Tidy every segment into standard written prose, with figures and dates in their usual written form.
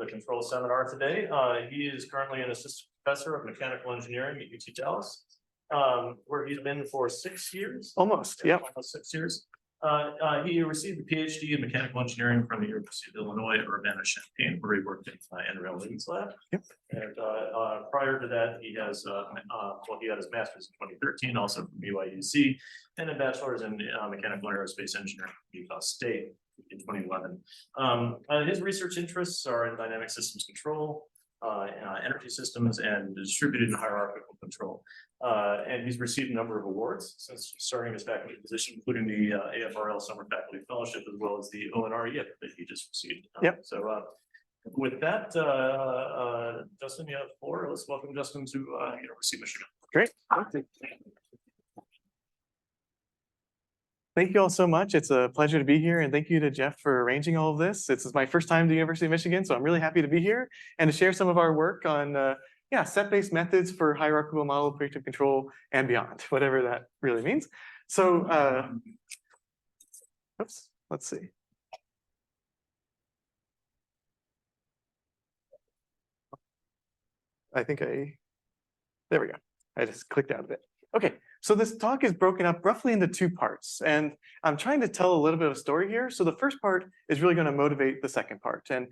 the control seminar today. He is currently an assistant professor of mechanical engineering at UT Dallas, where he's been for 6 years. Almost, yeah. Almost 6 years. He received a PhD in mechanical engineering from the University of Illinois at Urbana-Champaign, where he worked in Rail Leeds lab. Yep. And prior to that, he has he had his master's in 2013, also from BYUC, and a bachelor's in mechanical aerospace engineering from Utah State in 2011. His research interests are in dynamic systems control, energy systems, and distributed and hierarchical control. And he's received a number of awards since starting his faculty position, including the AFRL Summer Faculty Fellowship, as well as the ONRE that he just received. Yep. So with that, Justin, you have the floor. Let's welcome Justin to University of Michigan. Great. Thank you all so much. It's a pleasure to be here, and thank you to Jeff for arranging all of this. This is my first time to the University of Michigan, so I'm really happy to be here and to share some of our work on set-based methods for hierarchical model predictive control and beyond, whatever that really means. So, oops, let's see. There we go. I just clicked out of it. Okay, so this talk is broken up roughly into 2 parts, and I'm trying to tell a little bit of a story here. So the first part is really going to motivate the second part. And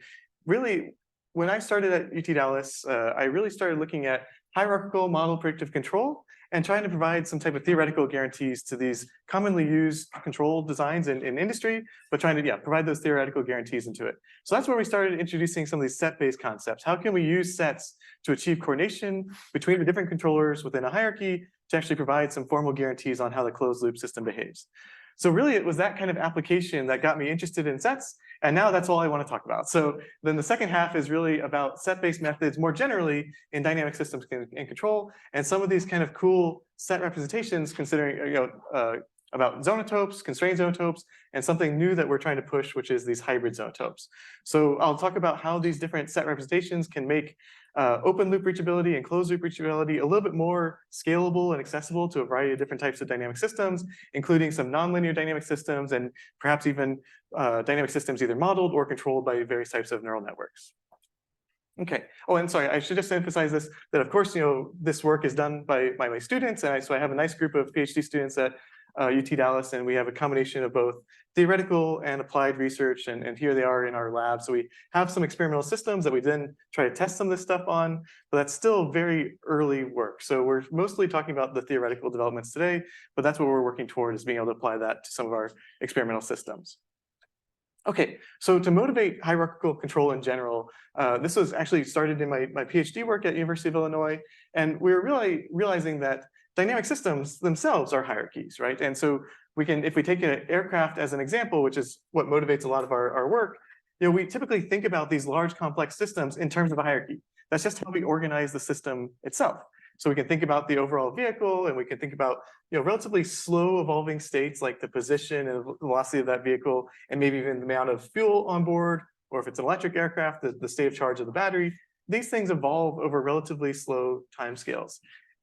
really, when I started at UT Dallas, I really started looking at hierarchical model predictive control and trying to provide some type of theoretical guarantees to these commonly used control designs in industry, but trying to provide those theoretical guarantees into it. So that's where we started introducing some of these set-based concepts. How can we use sets to achieve coordination between the different controllers within a hierarchy to actually provide some formal guarantees on how the closed loop system behaves? So really, it was that kind of application that got me interested in sets, and now that's all I want to talk about. So then the second half is really about set-based methods more generally in dynamic systems and control, and some of these kind of cool set representations considering about zonotopes, constrained zonotopes, and something new that we're trying to push, which is these hybrid zonotopes. So I'll talk about how these different set representations can make open loop reachability and closed loop reachability a little bit more scalable and accessible to a variety of different types of dynamic systems, including some nonlinear dynamic systems and perhaps even dynamic systems either modeled or controlled by various types of neural networks. Okay. Oh, and sorry, I should just emphasize this, that of course, this work is done by my students, and so I have a nice group of PhD students at UT Dallas, and we have a combination of both theoretical and applied research, and here they are in our lab. So we have some experimental systems that we then try to test some of this stuff on, but that's still very early work. So we're mostly talking about the theoretical developments today, but that's what we're working toward, is being able to apply that to some of our experimental systems. Okay, so to motivate hierarchical control in general, this was actually started in my PhD work at University of Illinois, and we were really realizing that dynamic systems themselves are hierarchies, right? And so we can, if we take an aircraft as an example, which is what motivates a lot of our work, we typically think about these large complex systems in terms of a hierarchy. That's just how we organize the system itself. So we can think about the overall vehicle, and we can think about relatively slow evolving states like the position and velocity of that vehicle, and maybe even the amount of fuel on board, or if it's an electric aircraft, the state of charge of the battery. These things evolve over relatively slow timescales.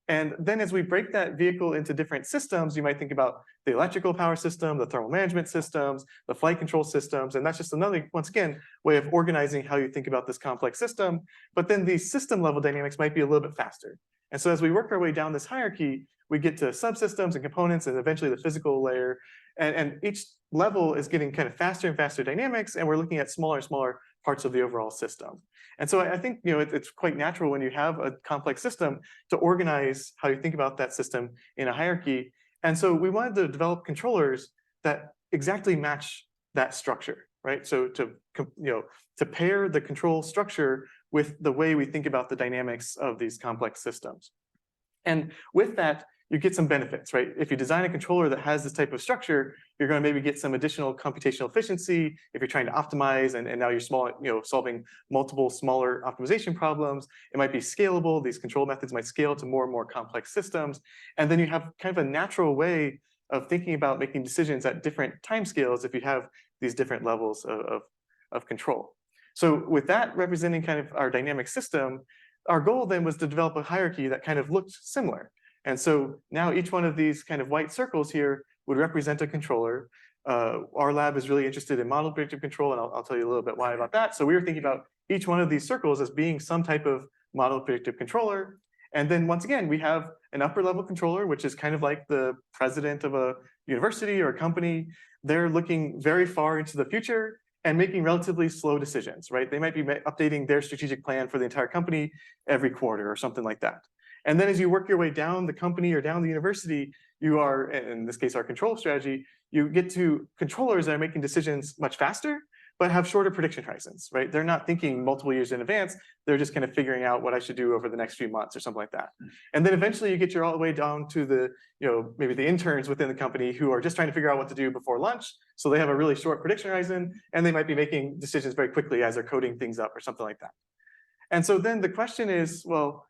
And then as we break that vehicle into different systems, you might think about the electrical power system, the thermal management systems, the flight control systems, and that's just another, once again, way of organizing how you think about this complex system. But then the system level dynamics might be a little bit faster. And so as we work our way down this hierarchy, we get to subsystems and components and eventually the physical layer. And each level is getting kind of faster and faster dynamics, and we're looking at smaller and smaller parts of the overall system. And so I think it's quite natural when you have a complex system to organize how you think about that system in a hierarchy. And so we wanted to develop controllers that exactly match that structure, right? So to pair the control structure with the way we think about the dynamics of these complex systems. And with that, you get some benefits, right? If you design a controller that has this type of structure, you're going to maybe get some additional computational efficiency if you're trying to optimize, and now you're solving multiple smaller optimization problems. It might be scalable. These control methods might scale to more and more complex systems. And then you have kind of a natural way of thinking about making decisions at different timescales if you have these different levels of control. So with that representing kind of our dynamic system, our goal then was to develop a hierarchy that kind of looked similar. And so now each one of these kind of white circles here would represent a controller. Our lab is really interested in model predictive control, and I'll tell you a little bit why about that. So we were thinking about each one of these circles as being some type of model predictive controller. And then once again, we have an upper level controller, which is kind of like the president of a university or a company. They're looking very far into the future and making relatively slow decisions, right? They might be updating their strategic plan for the entire company every quarter or something like that. And then as you work your way down the company or down the university, you are, in this case, our control strategy, you get to controllers that are making decisions much faster, but have shorter prediction horizons, right? They're not thinking multiple years in advance. They're just kind of figuring out what I should do over the next few months or something like that. And then eventually you get all the way down to the, maybe the interns within the company who are just trying to figure out what to do before lunch. So they have a really short prediction horizon, and they might be making decisions very quickly as they're coding things up or something like that. And so then the question is, well,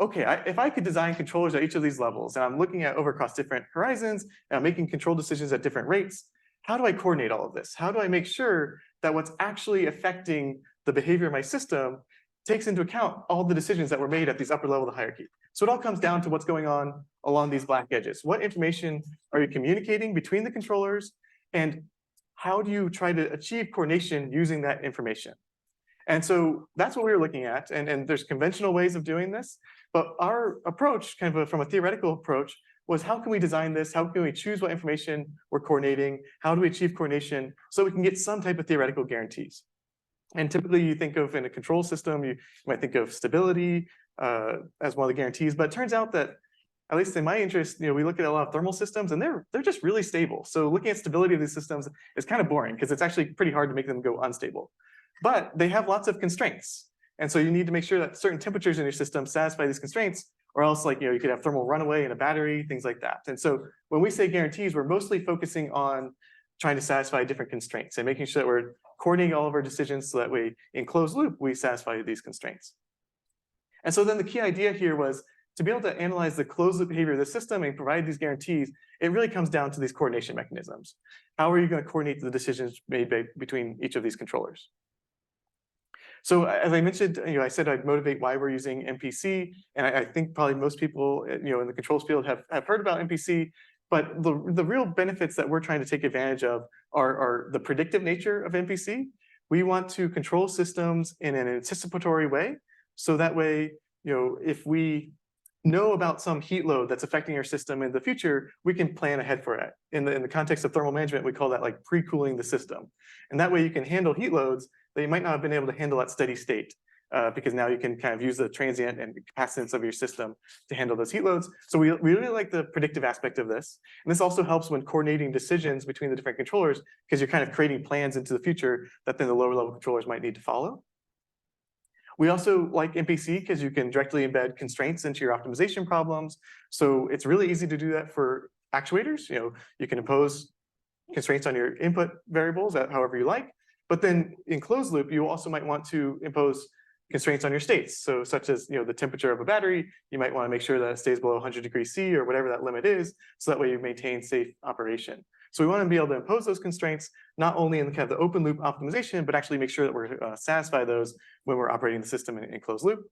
okay, if I could design controllers at each of these levels, and I'm looking at over across different horizons, and I'm making control decisions at different rates, how do I coordinate all of this? How do I make sure that what's actually affecting the behavior of my system takes into account all the decisions that were made at these upper level of the hierarchy? So it all comes down to what's going on along these black edges. What information are you communicating between the controllers, and how do you try to achieve coordination using that information? And so that's what we were looking at, and there's conventional ways of doing this, but our approach, kind of from a theoretical approach, was how can we design this? How can we choose what information we're coordinating? How do we achieve coordination so we can get some type of theoretical guarantees? And typically you think of, in a control system, you might think of stability as one of the guarantees, but it turns out that, at least in my interest, we look at a lot of thermal systems and they're just really stable. So looking at stability of these systems is kind of boring because it's actually pretty hard to make them go unstable. But they have lots of constraints. And so you need to make sure that certain temperatures in your system satisfy these constraints, or else you could have thermal runaway in a battery, things like that. And so when we say guarantees, we're mostly focusing on trying to satisfy different constraints and making sure that we're coordinating all of our decisions so that we, in closed loop, we satisfy these constraints. And so then the key idea here was to be able to analyze the closed loop behavior of the system and provide these guarantees. It really comes down to these coordination mechanisms. How are you going to coordinate the decisions made between each of these controllers? So as I mentioned, I said I'd motivate why we're using MPC, and I think probably most people, in the controls field have heard about MPC, but the real benefits that we're trying to take advantage of are the predictive nature of MPC. We want to control systems in an anticipatory way, so that way, if we know about some heat load that's affecting our system in the future, we can plan ahead for it. In the context of thermal management, we call that like pre-cooling the system. And that way you can handle heat loads that you might not have been able to handle at steady state, because now you can kind of use the transient and capacitance of your system to handle those heat loads. So we really like the predictive aspect of this. And this also helps when coordinating decisions between the different controllers, because you're kind of creating plans into the future that then the lower level controllers might need to follow. We also like MPC because you can directly embed constraints into your optimization problems. So it's really easy to do that for actuators. You can impose constraints on your input variables however you like. But then in closed loop, you also might want to impose constraints on your states. So such as the temperature of a battery, you might want to make sure that it stays below 100 degrees C or whatever that limit is, so that way you maintain safe operation. So we want to be able to impose those constraints, not only in kind of the open loop optimization, but actually make sure that we're satisfy those when we're operating the system in closed loop.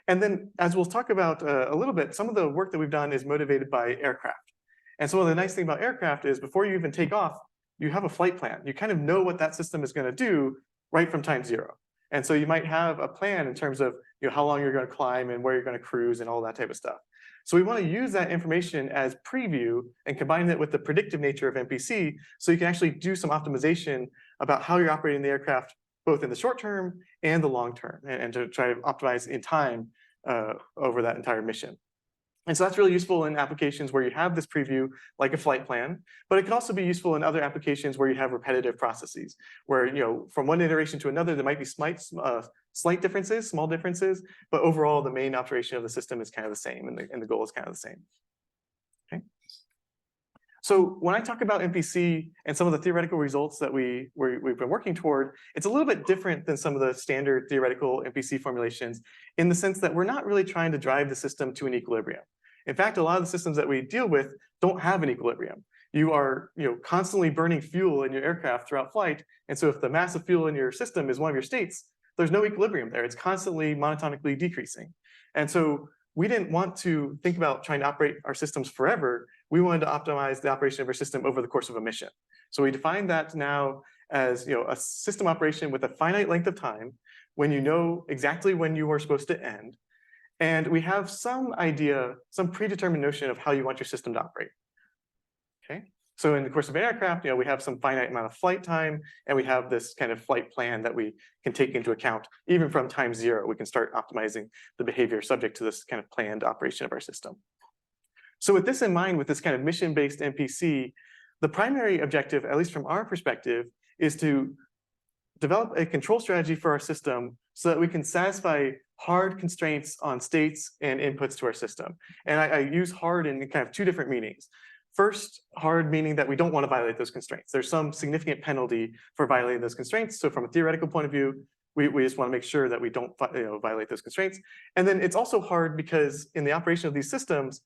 And then, as we'll talk about a little bit, some of the work that we've done is motivated by aircraft. And so one of the nice things about aircraft is before you even take off, you have a flight plan. You kind of know what that system is going to do right from time zero. And so you might have a plan in terms of how long you're going to climb and where you're going to cruise and all that type of stuff. So we want to use that information as preview and combine it with the predictive nature of MPC, so you can actually do some optimization about how you're operating the aircraft, both in the short term and the long term, and to try to optimize in time over that entire mission. And so that's really useful in applications where you have this preview, like a flight plan, but it can also be useful in other applications where you have repetitive processes, where from one iteration to another, there might be slight differences, small differences, but overall the main operation of the system is kind of the same, and the goal is kind of the same. Okay. So when I talk about MPC and some of the theoretical results that we've been working toward, it's a little bit different than some of the standard theoretical MPC formulations, in the sense that we're not really trying to drive the system to an equilibrium. In fact, a lot of the systems that we deal with don't have an equilibrium. You are constantly burning fuel in your aircraft throughout flight, and so if the mass of fuel in your system is one of your states, there's no equilibrium there. It's constantly monotonically decreasing. And so we didn't want to think about trying to operate our systems forever. We wanted to optimize the operation of our system over the course of a mission. So we define that now as a system operation with a finite length of time, when you know exactly when you are supposed to end, and we have some idea, some predetermined notion of how you want your system to operate. Okay, so in the course of an aircraft, we have some finite amount of flight time, and we have this kind of flight plan that we can take into account. Even from time 0, we can start optimizing the behavior subject to this kind of planned operation of our system. So with this in mind, with this kind of mission-based MPC, the primary objective, at least from our perspective, is to develop a control strategy for our system so that we can satisfy hard constraints on states and inputs to our system. And I use hard in kind of 2 different meanings. First, hard meaning that we don't want to violate those constraints. There's some significant penalty for violating those constraints. So from a theoretical point of view, we just want to make sure that we don't violate those constraints. And then it's also hard because in the operation of these systems,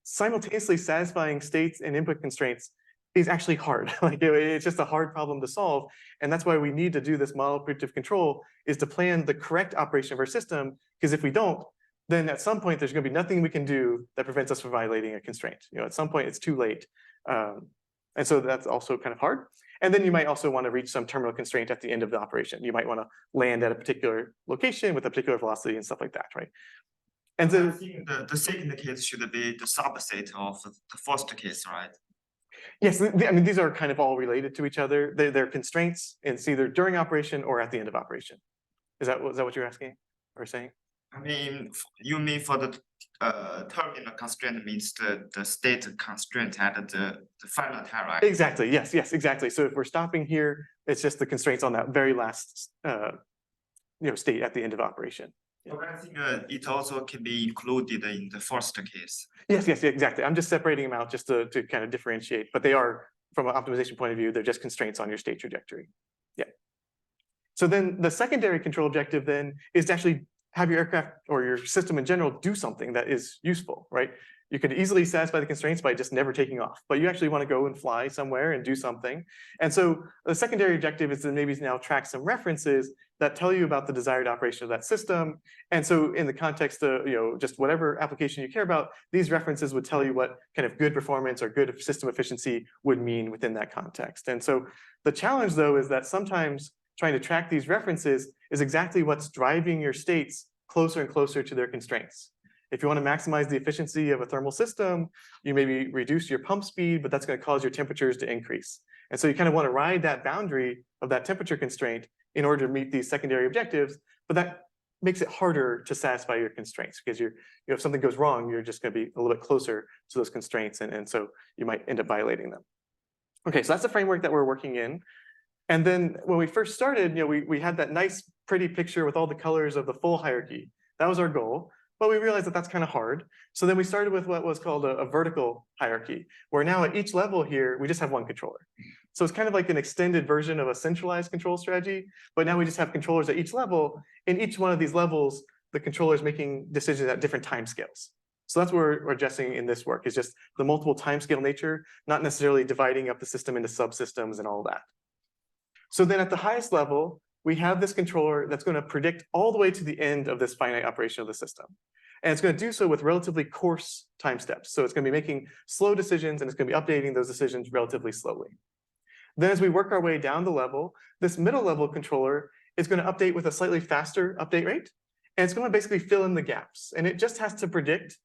simultaneously satisfying states and input constraints is actually hard. Like it's just a hard problem to solve. And that's why we need to do this model predictive control, is to plan the correct operation of our system. Because if we don't, then at some point there's going to be nothing we can do that prevents us from violating a constraint. At some point it's too late. And so that's also kind of hard. And then you might also want to reach some terminal constraint at the end of the operation. You might want to land at a particular location with a particular velocity and stuff like that, right? And I so think the second case should be the subset of the first case, right? yes, I mean, these are kind of all related to each other. They're constraints, and it's either during operation or at the end of operation. Is that what you're asking or saying? I mean, you mean for the terminal constraint means the state constraint at the final time, right? Exactly. Yes. Exactly. So if we're stopping here, it's just the constraints on that very last state at the end of operation. Yeah. But I think it also can be included in the first case. Yes, exactly. I'm just separating them out just to kind of differentiate, but they are, from an optimization point of view, they're just constraints on your state trajectory. Yeah. So then the secondary control objective then is to actually have your aircraft or your system in general do something that is useful, right? You could easily satisfy the constraints by just never taking off, but you actually want to go and fly somewhere and do something. And so the secondary objective is to maybe now track some references that tell you about the desired operation of that system. And so in the context of just whatever application you care about, these references would tell you what kind of good performance or good system efficiency would mean within that context. And so the challenge, though, is that sometimes trying to track these references is exactly what's driving your states closer and closer to their constraints. If you want to maximize the efficiency of a thermal system, you maybe reduce your pump speed, but that's going to cause your temperatures to increase. And so you kind of want to ride that boundary of that temperature constraint in order to meet these secondary objectives, but that makes it harder to satisfy your constraints because if something goes wrong, you're just going to be a little bit closer to those constraints, and so you might end up violating them. Okay, so that's the framework that we're working in. And then when we first started, we had that nice, pretty picture with all the colors of the full hierarchy. That was our goal. But we realized that that's kind of hard. So then we started with what was called a vertical hierarchy, where now at each level here, we just have one controller. So it's kind of like an extended version of a centralized control strategy, but now we just have controllers at each level. In each one of these levels, the controller is making decisions at different timescales. So that's what we're addressing in this work, is just the multiple timescale nature, not necessarily dividing up the system into subsystems and all that. So then at the highest level, we have this controller that's going to predict all the way to the end of this finite operation of the system. And it's going to do so with relatively coarse time steps. So it's going to be making slow decisions, and it's going to be updating those decisions relatively slowly. Then as we work our way down the level, this middle level controller is going to update with a slightly faster update rate. And it's going to basically fill in the gaps. And it just has to predict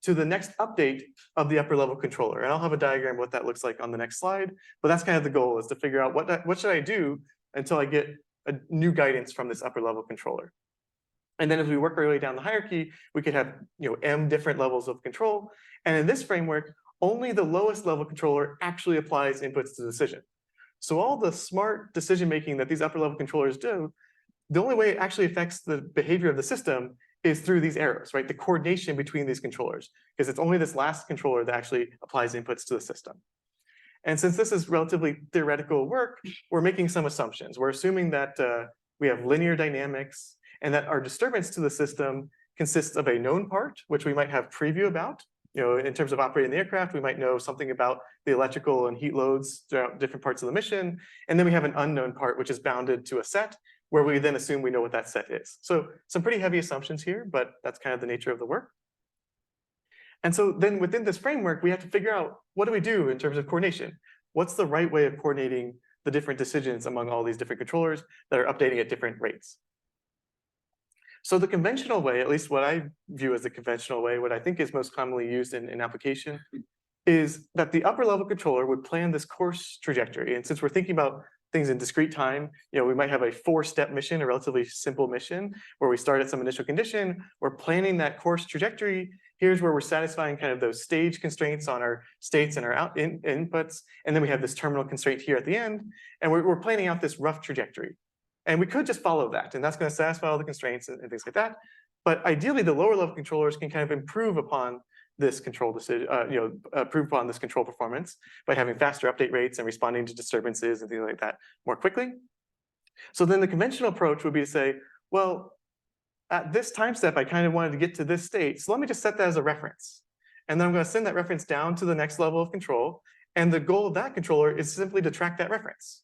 to the next update of the upper level controller. And I'll have a diagram of what that looks like on the next slide. But that's kind of the goal, is to figure out what should I do until I get a new guidance from this upper level controller. And then as we work our way down the hierarchy, we could have m different levels of control. And in this framework, only the lowest level controller actually applies inputs to the decision. So all the smart decision making that these upper level controllers do, the only way it actually affects the behavior of the system is through these arrows, right? The coordination between these controllers, because it's only this last controller that actually applies inputs to the system. And since this is relatively theoretical work, we're making some assumptions. We're assuming that we have linear dynamics, and that our disturbance to the system consists of a known part, which we might have preview about. In terms of operating the aircraft, we might know something about the electrical and heat loads throughout different parts of the mission. And then we have an unknown part, which is bounded to a set, where we then assume we know what that set is. So some pretty heavy assumptions here, but that's kind of the nature of the work. And so then within this framework, we have to figure out, what do we do in terms of coordination? What's the right way of coordinating the different decisions among all these different controllers that are updating at different rates? So the conventional way, at least what I view as the conventional way, what I think is most commonly used in application, is that the upper level controller would plan this course trajectory. And since we're thinking about things in discrete time, we might have a 4-step mission, a relatively simple mission, where we start at some initial condition, we're planning that course trajectory. Here's where we're satisfying kind of those stage constraints on our states and our inputs. And then we have this terminal constraint here at the end, and we're planning out this rough trajectory. And we could just follow that, and that's going to satisfy all the constraints and things like that. But ideally, the lower level controllers can kind of improve upon this control decision, improve upon this control performance by having faster update rates and responding to disturbances and things like that more quickly. So then the conventional approach would be to say, well, at this time step, I kind of wanted to get to this state, so let me just set that as a reference. And then I'm going to send that reference down to the next level of control. And the goal of that controller is simply to track that reference.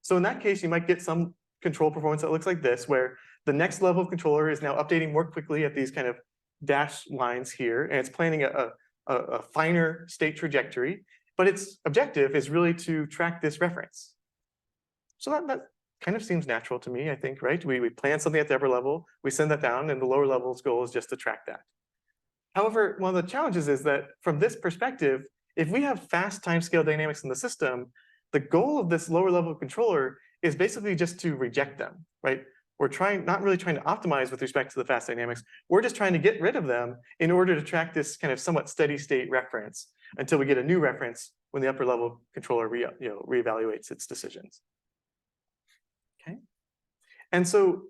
So in that case, you might get some control performance that looks like this, where the next level of controller is now updating more quickly at these kind of dash lines here, and it's planning a finer state trajectory, but its objective is really to track this reference. So that kind of seems natural to me, I think, right? We plan something at the upper level, we send that down, and the lower level's goal is just to track that. However, one of the challenges is that from this perspective, if we have fast timescale dynamics in the system, the goal of this lower level controller is basically just to reject them, right? We're not really trying to optimize with respect to the fast dynamics. We're just trying to get rid of them in order to track this kind of somewhat steady state reference until we get a new reference when the upper level controller reevaluates its decisions. Okay. And so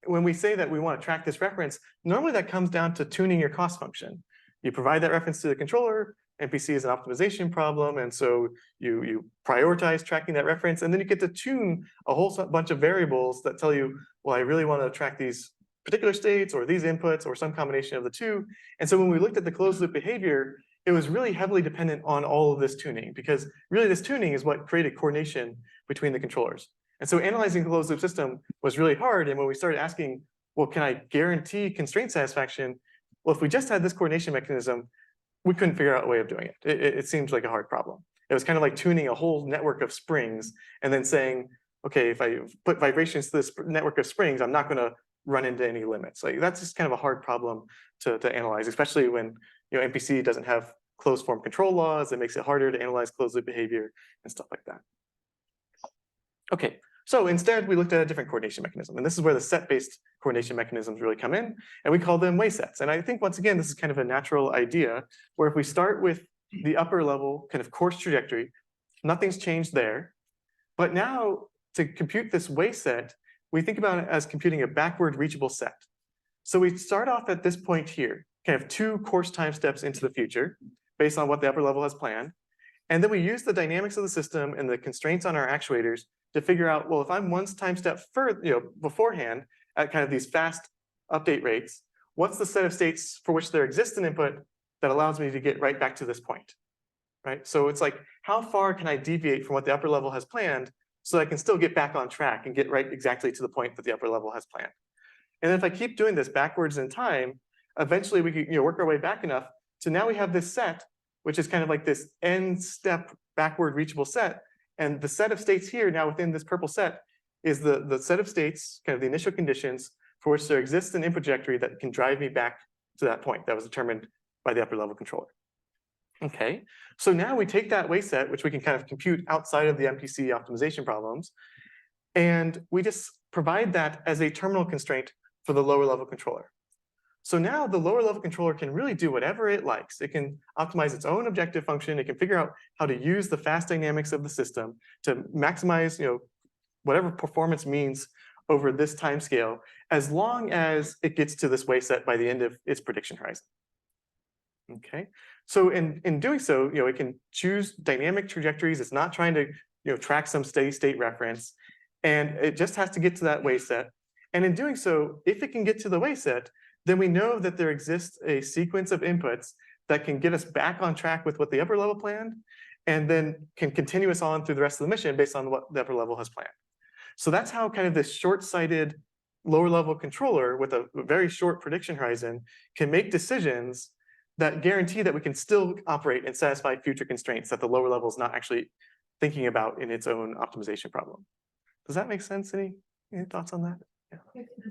when we say that we want to track this reference, normally that comes down to tuning your cost function. You provide that reference to the controller. MPC is an optimization problem, and so you prioritize tracking that reference, and then you get to tune a whole bunch of variables that tell you, well, I really want to track these particular states or these inputs or some combination of the two. And so when we looked at the closed loop behavior, it was really heavily dependent on all of this tuning, because really this tuning is what created coordination between the controllers. And so analyzing the closed loop system was really hard, and when we started asking, well, can I guarantee constraint satisfaction? Well, if we just had this coordination mechanism, we couldn't figure out a way of doing it. It seems like a hard problem. It was kind of like tuning a whole network of springs and then saying, okay, if I put vibrations to this network of springs, I'm not going to run into any limits. Like that's just kind of a hard problem to analyze, especially when MPC doesn't have closed form control laws. It makes it harder to analyze closed loop behavior and stuff like that. Okay, so instead we looked at a different coordination mechanism, and this is where the set-based coordination mechanisms really come in, and we call them way sets. And I think once again, this is kind of a natural idea where if we start with the upper level kind of course trajectory, nothing's changed there. But now to compute this way set, we think about it as computing a backward reachable set. So we start off at this point here, kind of 2 course time steps into the future based on what the upper level has planned. And then we use the dynamics of the system and the constraints on our actuators to figure out, well, if I'm 1 time step further, beforehand at kind of these fast update rates, what's the set of states for which there exists an input that allows me to get right back to this point, right? So it's like, how far can I deviate from what the upper level has planned so I can still get back on track and get right exactly to the point that the upper level has planned? And then if I keep doing this backwards in time, eventually we can work our way back enough to now we have this set, which is kind of like this n step backward reachable set. And the set of states here now within this purple set is the set of states, kind of the initial conditions for which there exists an input trajectory that can drive me back to that point that was determined by the upper level controller. Okay, so now we take that way set, which we can kind of compute outside of the MPC optimization problems, and we just provide that as a terminal constraint for the lower level controller. So now the lower level controller can really do whatever it likes. It can optimize its own objective function. It can figure out how to use the fast dynamics of the system to maximize, whatever performance means over this time scale, as long as it gets to this way set by the end of its prediction horizon. Okay, so in doing so, it can choose dynamic trajectories. It's not trying to track some steady state reference, and it just has to get to that way set. And in doing so, if it can get to the way set, then we know that there exists a sequence of inputs that can get us back on track with what the upper level planned, and then can continue us on through the rest of the mission based on what the upper level has planned. So that's how kind of this short-sighted lower level controller with a very short prediction horizon can make decisions that guarantee that we can still operate and satisfy future constraints that the lower level is not actually thinking about in its own optimization problem. Does that make sense? Any thoughts on that?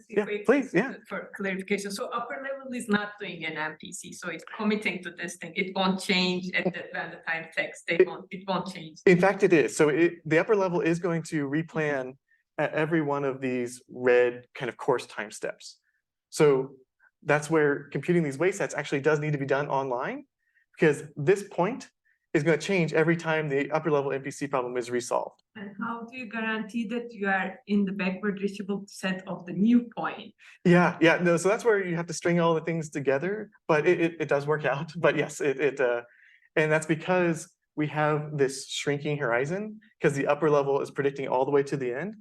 Yeah, please, yeah. For clarification, so upper level is not doing an MPC, so it's committing to this thing. It won't change when the time takes. It won't change. In fact, it is. So the upper level is going to replan at every one of these red kind of course time steps. So that's where computing these weight sets actually does need to be done online, because this point is going to change every time the upper level MPC problem is resolved. And how do you guarantee that you are in the backward reachable set of the new point? Yeah, no, so that's where you have to string all the things together, but it does work out. But yes, and that's because we have this shrinking horizon, because the upper level is predicting all the way to the end.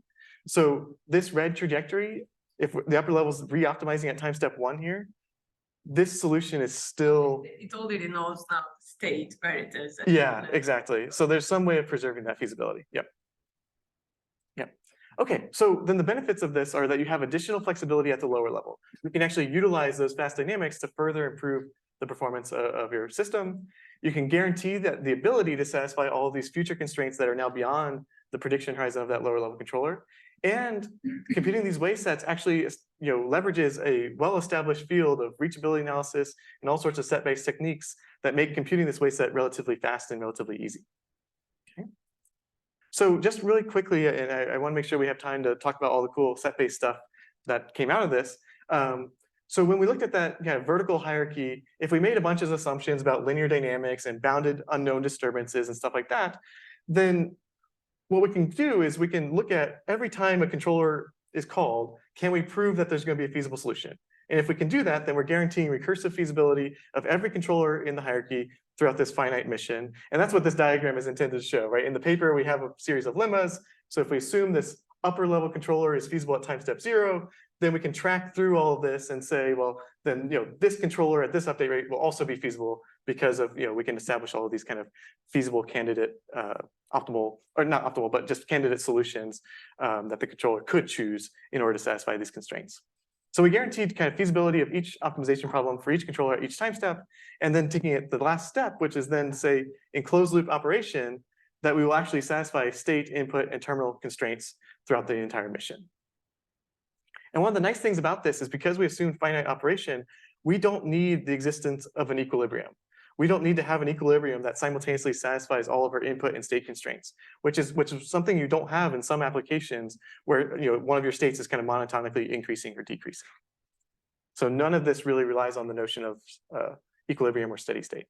So this red trajectory, if the upper level is re-optimizing at time step 1 here, this solution is still. It already knows now the state where it is. Yeah, exactly. So there's some way of preserving that feasibility. Yep. Okay, so then the benefits of this are that you have additional flexibility at the lower level. You can actually utilize those fast dynamics to further improve the performance of your system. You can guarantee that the ability to satisfy all of these future constraints that are now beyond the prediction horizon of that lower level controller. And computing these weight sets actually, leverages a well-established field of reachability analysis and all sorts of set-based techniques that make computing this weight set relatively fast and relatively easy. Okay. So just really quickly, and I want to make sure we have time to talk about all the cool set-based stuff that came out of this. So when we looked at that kind of vertical hierarchy, if we made a bunch of assumptions about linear dynamics and bounded unknown disturbances and stuff like that, then what we can do is we can look at every time a controller is called, can we prove that there's going to be a feasible solution? And if we can do that, then we're guaranteeing recursive feasibility of every controller in the hierarchy throughout this finite mission. And that's what this diagram is intended to show, right? In the paper, we have a series of lemmas. So if we assume this upper level controller is feasible at time step 0, then we can track through all of this and say, well, then this controller at this update rate will also be feasible because of we can establish all of these kind of feasible candidate optimal, or not optimal, but just candidate solutions that the controller could choose in order to satisfy these constraints. So we guaranteed kind of feasibility of each optimization problem for each controller at each time step, and then taking it the last step, which is then say in closed loop operation, that we will actually satisfy state, input, and terminal constraints throughout the entire mission. And one of the nice things about this is because we assume finite operation, we don't need the existence of an equilibrium. We don't need to have an equilibrium that simultaneously satisfies all of our input and state constraints, which is something you don't have in some applications where one of your states is kind of monotonically increasing or decreasing. So none of this really relies on the notion of equilibrium or steady state.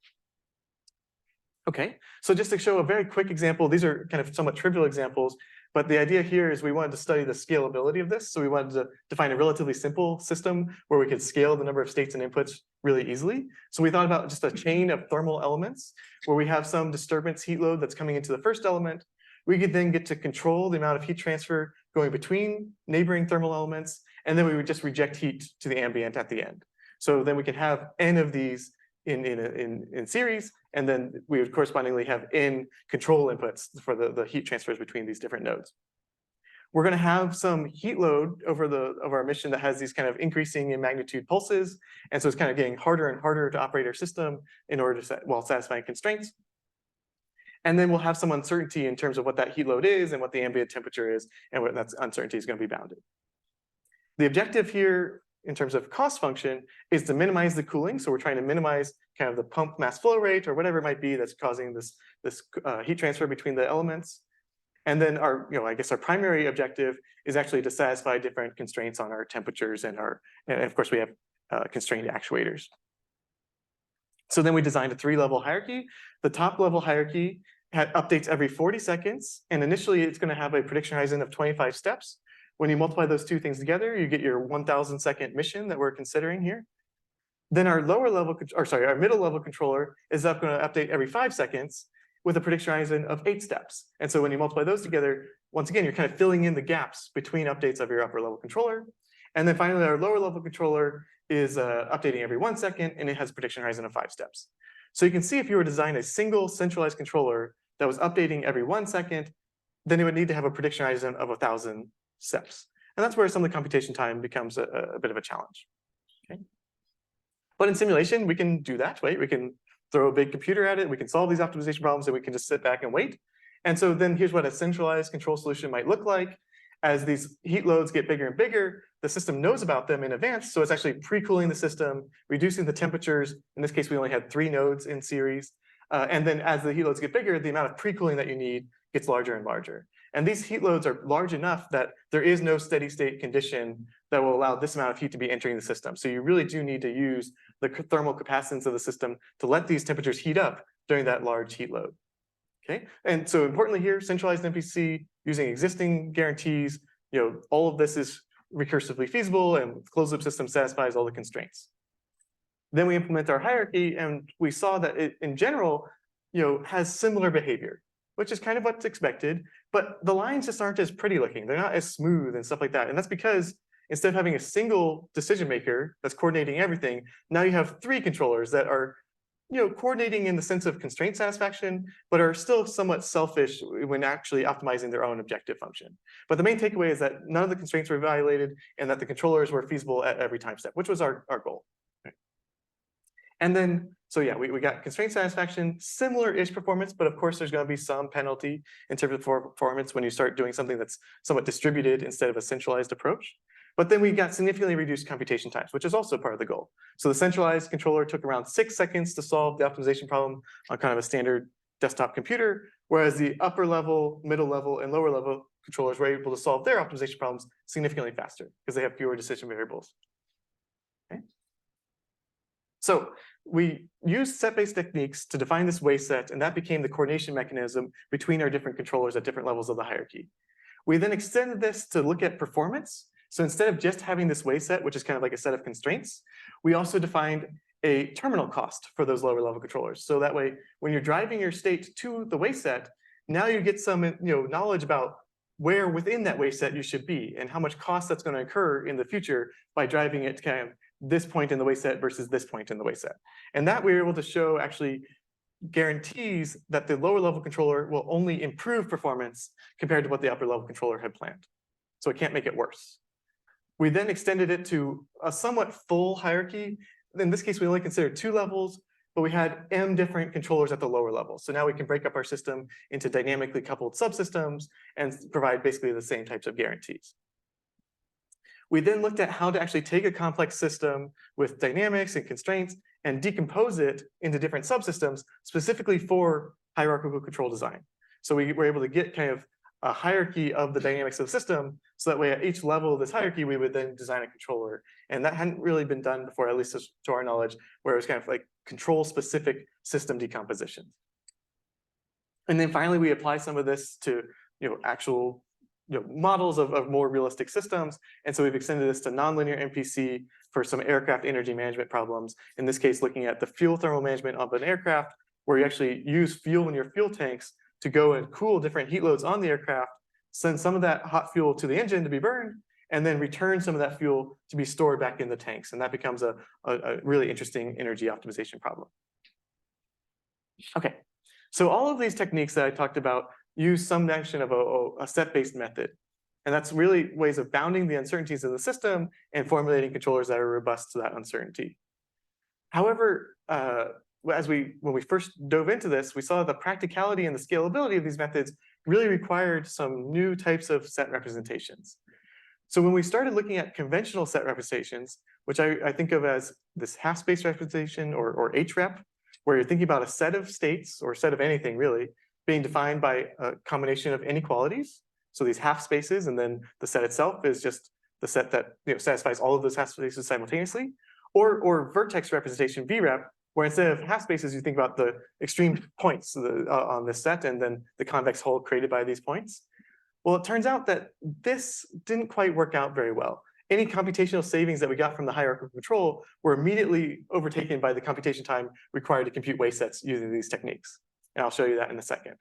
Okay, so just to show a very quick example, these are kind of somewhat trivial examples, but the idea here is we wanted to study the scalability of this. So we wanted to define a relatively simple system where we could scale the number of states and inputs really easily. So we thought about just a chain of thermal elements where we have some disturbance heat load that's coming into the first element. We could then get to control the amount of heat transfer going between neighboring thermal elements, and then we would just reject heat to the ambient at the end. So then we could have n of these in series, and then we would correspondingly have n control inputs for the heat transfers between these different nodes. We're going to have some heat load over our mission that has these kind of increasing in magnitude pulses, and so it's kind of getting harder and harder to operate our system in order to while satisfying constraints. And then we'll have some uncertainty in terms of what that heat load is and what the ambient temperature is, and what that uncertainty is going to be bounded. The objective here in terms of cost function is to minimize the cooling. So we're trying to minimize kind of the pump mass flow rate or whatever it might be that's causing this heat transfer between the elements. And then our primary objective is actually to satisfy different constraints on our temperatures and of course we have constrained actuators. So then we designed a 3-level hierarchy. The top level hierarchy updates every 40 seconds. And initially it's going to have a prediction horizon of 25 steps. When you multiply those two things together, you get your 1,000-second mission that we're considering here. Then our middle level controller is going to update every 5 seconds with a prediction horizon of 8 steps. And so when you multiply those together, once again, you're kind of filling in the gaps between updates of your upper level controller. And then finally, our lower level controller is updating every 1 second, and it has a prediction horizon of 5 steps. So you can see if you were to design a single centralized controller that was updating every 1 second, then it would need to have a prediction horizon of 1,000 steps. And that's where some of the computation time becomes a bit of a challenge. Okay. But in simulation, we can do that, right? We can throw a big computer at it, we can solve these optimization problems, and we can just sit back and wait. And so then here's what a centralized control solution might look like. as these heat loads get bigger and bigger, the system knows about them in advance, so it's actually pre-cooling the system, reducing the temperatures. In this case, we only had 3 nodes in series. And then as the heat loads get bigger, the amount of pre-cooling that you need gets larger and larger. And these heat loads are large enough that there is no steady state condition that will allow this amount of heat to be entering the system. So you really do need to use the thermal capacitance of the system to let these temperatures heat up during that large heat load. Okay, and so importantly here, centralized MPC using existing guarantees, all of this is recursively feasible, and closed loop system satisfies all the constraints. Then we implement our hierarchy, and we saw that it, in general, has similar behavior, which is kind of what's expected, but the lines just aren't as pretty looking. They're not as smooth and stuff like that. And that's because instead of having a single decision maker that's coordinating everything, now you have 3 controllers that are coordinating in the sense of constraint satisfaction, but are still somewhat selfish when actually optimizing their own objective function. But the main takeaway is that none of the constraints were violated and that the controllers were feasible at every time step, which was our goal. Right. And then, so yeah, we got constraint satisfaction, similar-ish performance, but of course there's going to be some penalty in terms of performance when you start doing something that's somewhat distributed instead of a centralized approach. But then we got significantly reduced computation times, which is also part of the goal. So the centralized controller took around 6 seconds to solve the optimization problem on kind of a standard desktop computer, whereas the upper level, middle level, and lower level controllers were able to solve their optimization problems significantly faster because they have fewer decision variables. Okay. So we used set-based techniques to define this way set, and that became the coordination mechanism between our different controllers at different levels of the hierarchy. We then extended this to look at performance. So instead of just having this way set, which is kind of like a set of constraints, we also defined a terminal cost for those lower level controllers. So that way, when you're driving your state to the way set, now you get some knowledge about where within that way set you should be and how much cost that's going to incur in the future by driving it to kind of this point in the way set versus this point in the way set. And that we were able to show actually guarantees that the lower level controller will only improve performance compared to what the upper level controller had planned. So it can't make it worse. We then extended it to a somewhat full hierarchy. In this case, we only considered 2 levels, but we had m different controllers at the lower level. So now we can break up our system into dynamically coupled subsystems and provide basically the same types of guarantees. We then looked at how to actually take a complex system with dynamics and constraints and decompose it into different subsystems specifically for hierarchical control design. So we were able to get kind of a hierarchy of the dynamics of the system, so that way at each level of this hierarchy, we would then design a controller. And that hadn't really been done before, at least to our knowledge, where it was kind of like control-specific system decomposition. And then finally, we apply some of this to actual models of more realistic systems. And so we've extended this to nonlinear MPC for some aircraft energy management problems. In this case, looking at the fuel thermal management of an aircraft, where you actually use fuel in your fuel tanks to go and cool different heat loads on the aircraft, send some of that hot fuel to the engine to be burned, and then return some of that fuel to be stored back in the tanks. And that becomes a really interesting energy optimization problem. Okay, so all of these techniques that I talked about use some notion of a set-based method. And that's really ways of bounding the uncertainties of the system and formulating controllers that are robust to that uncertainty. However, when we first dove into this, we saw the practicality and the scalability of these methods really required some new types of set representations. So when we started looking at conventional set representations, which I think of as this half-space representation or HREP, where you're thinking about a set of states or a set of anything really being defined by a combination of inequalities. So these half spaces, and then the set itself is just the set that satisfies all of those half spaces simultaneously, or vertex representation, VREP, where instead of half spaces, you think about the extreme points on this set and then the convex hull created by these points. Well, it turns out that this didn't quite work out very well. Any computational savings that we got from the hierarchical control were immediately overtaken by the computation time required to compute way sets using these techniques. And I'll show you that in a second.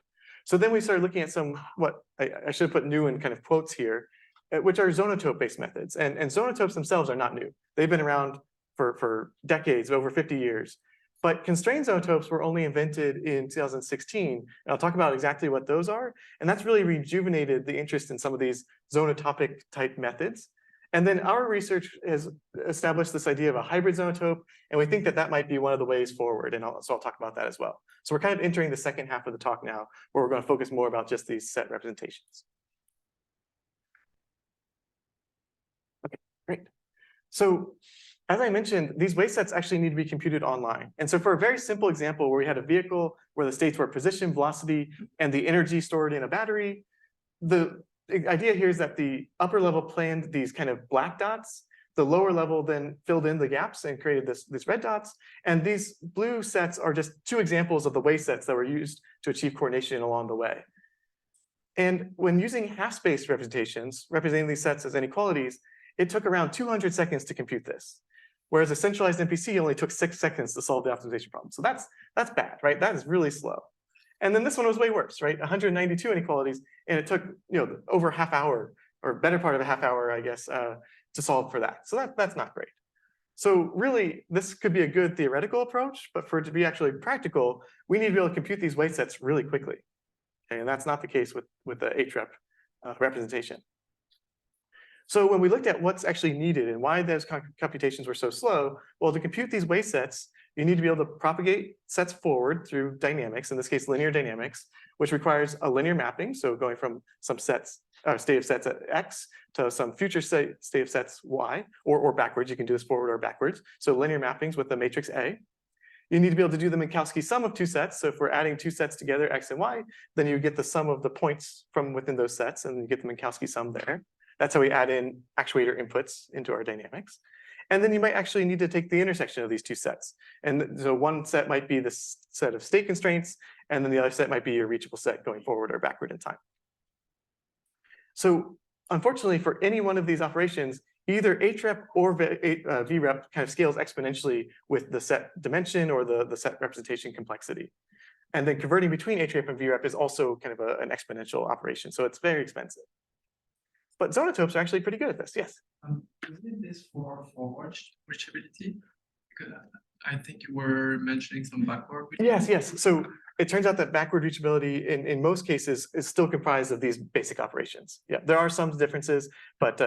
So then we started looking at some, what I should have put new in kind of quotes here, which are zonotope-based methods. And zonotopes themselves are not new. They've been around for decades, over 50 years. But constrained zonotopes were only invented in 2016. And I'll talk about exactly what those are. And that's really rejuvenated the interest in some of these zonotopic type methods. And then our research has established this idea of a hybrid zonotope, and we think that that might be one of the ways forward. And so I'll talk about that as well. So we're kind of entering the second half of the talk now, where we're going to focus more about just these set representations. Great. So as I mentioned, these weight sets actually need to be computed online. And so for a very simple example where we had a vehicle where the states were position, velocity, and the energy stored in a battery, the idea here is that the upper level planned these kind of black dots. The lower level then filled in the gaps and created these red dots. And these blue sets are just two examples of the way sets that were used to achieve coordination along the way. And when using half-space representations, representing these sets as inequalities, it took around 200 seconds to compute this. Whereas a centralized MPC only took 6 seconds to solve the optimization problem. So that's bad, right? That is really slow. And then this one was way worse, right? 192 inequalities, and it took over half hour, or better part of a half hour, I guess, to solve for that. So that's not great. So really, this could be a good theoretical approach, but for it to be actually practical, we need to be able to compute these weight sets really quickly. Okay, and that's not the case with the hrep representation. So when we looked at what's actually needed and why those computations were so slow, well, to compute these way sets, you need to be able to propagate sets forward through dynamics, in this case, linear dynamics, which requires a linear mapping. So going from some sets, state of sets at X to some future state of sets Y, or backwards. You can do this forward or backwards. So linear mappings with the matrix A. You need to be able to do the Minkowski sum of two sets. So if we're adding two sets together, X and Y, then you get the sum of the points from within those sets, and you get the Minkowski sum there. That's how we add in actuator inputs into our dynamics. And then you might actually need to take the intersection of these two sets. And so one set might be the set of state constraints, and then the other set might be your reachable set going forward or backward in time. So unfortunately, for any one of these operations, either hrep or vrep kind of scales exponentially with the set dimension or the set representation complexity. And then converting between hrep and vrep is also kind of an exponential operation. So it's very expensive. But Zonotopes are actually pretty good at this, yes. Isn't this for forward reachability? Because I think you were mentioning some backward. Yes. So it turns out that backward reachability in most cases is still comprised of these basic operations. Yeah, there are some differences, but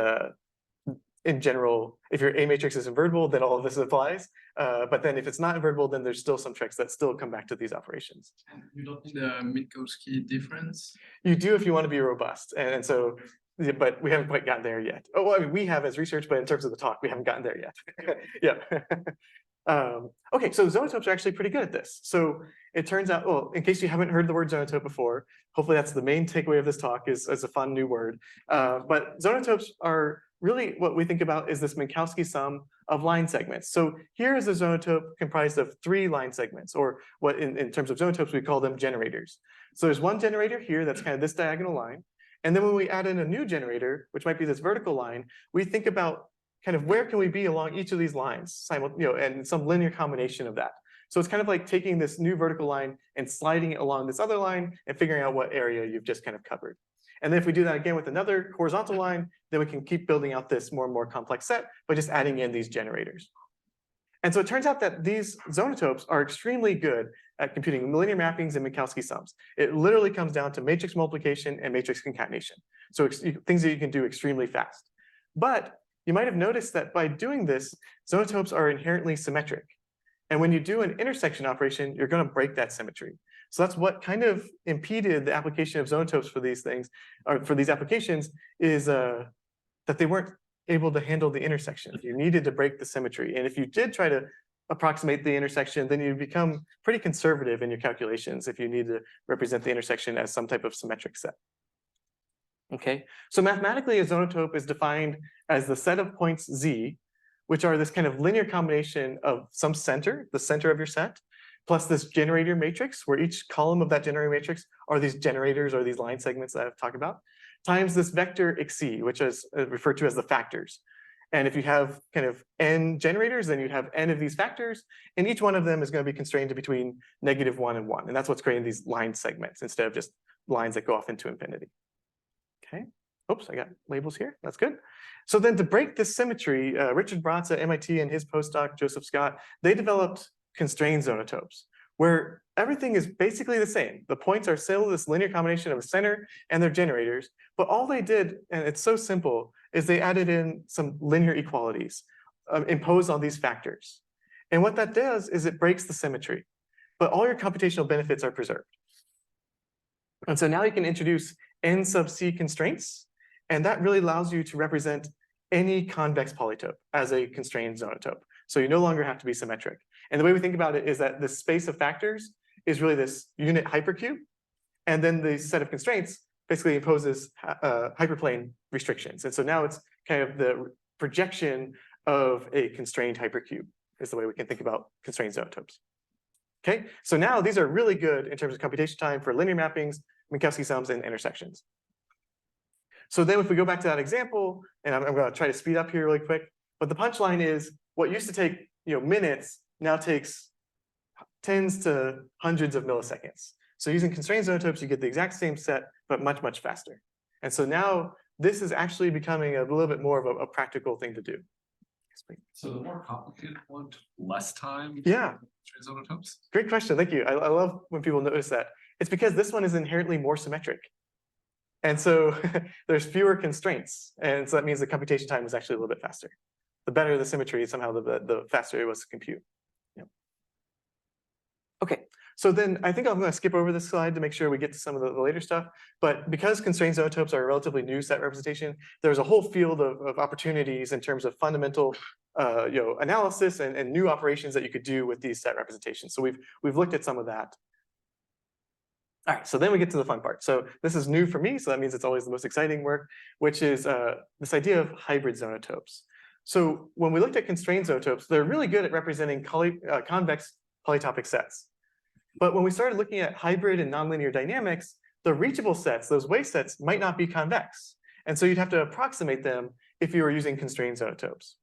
in general, if your A matrix is invertible, then all of this applies. But then if it's not invertible, then there's still some tricks that still come back to these operations. And you don't need a Minkowski difference? You do if you want to be robust. And so, but we haven't quite gotten there yet. Oh, well, I mean, we have as research, but in terms of the talk, we haven't gotten there yet. Yeah. Okay, so Zonotopes are actually pretty good at this. So it turns out, well, in case you haven't heard the word Zonotope before, hopefully that's the main takeaway of this talk is a fun new word. But Zonotopes are really what we think about is this Minkowski sum of line segments. So here is a Zonotope comprised of 3 line segments, or what in terms of Zonotopes, we call them generators. So there's one generator here that's kind of this diagonal line. And then when we add in a new generator, which might be this vertical line, we think about kind of where can we be along each of these lines, and some linear combination of that. So it's kind of like taking this new vertical line and sliding it along this other line and figuring out what area you've just kind of covered. And then if we do that again with another horizontal line, then we can keep building out this more and more complex set by just adding in these generators. And so it turns out that these Zonotopes are extremely good at computing linear mappings and Minkowski sums. It literally comes down to matrix multiplication and matrix concatenation. So things that you can do extremely fast. But you might have noticed that by doing this, Zonotopes are inherently symmetric. And when you do an intersection operation, you're going to break that symmetry. So that's what kind of impeded the application of Zonotopes for these things, or for these applications, is that they weren't able to handle the intersection. You needed to break the symmetry. And if you did try to approximate the intersection, then you become pretty conservative in your calculations if you need to represent the intersection as some type of symmetric set. Okay, so mathematically, a Zonotope is defined as the set of points Z, which are this kind of linear combination of some center, the center of your set, plus this generator matrix, where each column of that generator matrix are these generators or these line segments that I've talked about, times this vector xc, which is referred to as the factors. And if you have kind of n generators, then you'd have n of these factors, and each one of them is going to be constrained to between -1 and 1. And that's what's creating these line segments instead of just lines that go off into infinity. Okay. Oops, I got labels here. That's good. So then to break this symmetry, Richard Bratz at MIT and his postdoc, Joseph Scott, they developed constrained Zonotopes, where everything is basically the same. The points are still this linear combination of a center and their generators, but all they did, and it's so simple, is they added in some linear equalities imposed on these factors. And what that does is it breaks the symmetry, but all your computational benefits are preserved. And so now you can introduce n sub c constraints, and that really allows you to represent any convex polytope as a constrained zonotope. So you no longer have to be symmetric. And the way we think about it is that the space of factors is really this unit hypercube. And then the set of constraints basically imposes hyperplane restrictions. And so now it's kind of the projection of a constrained hypercube is the way we can think about constrained zonotopes. Okay, so now these are really good in terms of computation time for linear mappings, Minkowski sums, and intersections. So then if we go back to that example, and I'm going to try to speed up here really quick, but the punchline is what used to take minutes now takes tens to hundreds of milliseconds. So using constrained zonotopes, you get the exact same set, but much, much faster. And so now this is actually becoming a little bit more of a practical thing to do. So the more complicated one took less time. Yeah. Zonotopes. Great question. Thank you. I love when people notice that. It's because this one is inherently more symmetric. And so there's fewer constraints. And so that means the computation time is actually a little bit faster. The better the symmetry, somehow the faster it was to compute. Yeah. Okay. So then I think I'm going to skip over this slide to make sure we get to some of the later stuff. But because constrained zonotopes are a relatively new set representation, there's a whole field of opportunities in terms of fundamental analysis and new operations that you could do with these set representations. So we've looked at some of that. All right, so then we get to the fun part. So this is new for me, so that means it's always the most exciting work, which is this idea of hybrid zonotopes. So when we looked at constrained zonotopes, they're really good at representing convex polytopic sets. But when we started looking at hybrid and nonlinear dynamics, the reachable sets, those wave sets, might not be convex. And so you'd have to approximate them if you were using constrained zonotopes.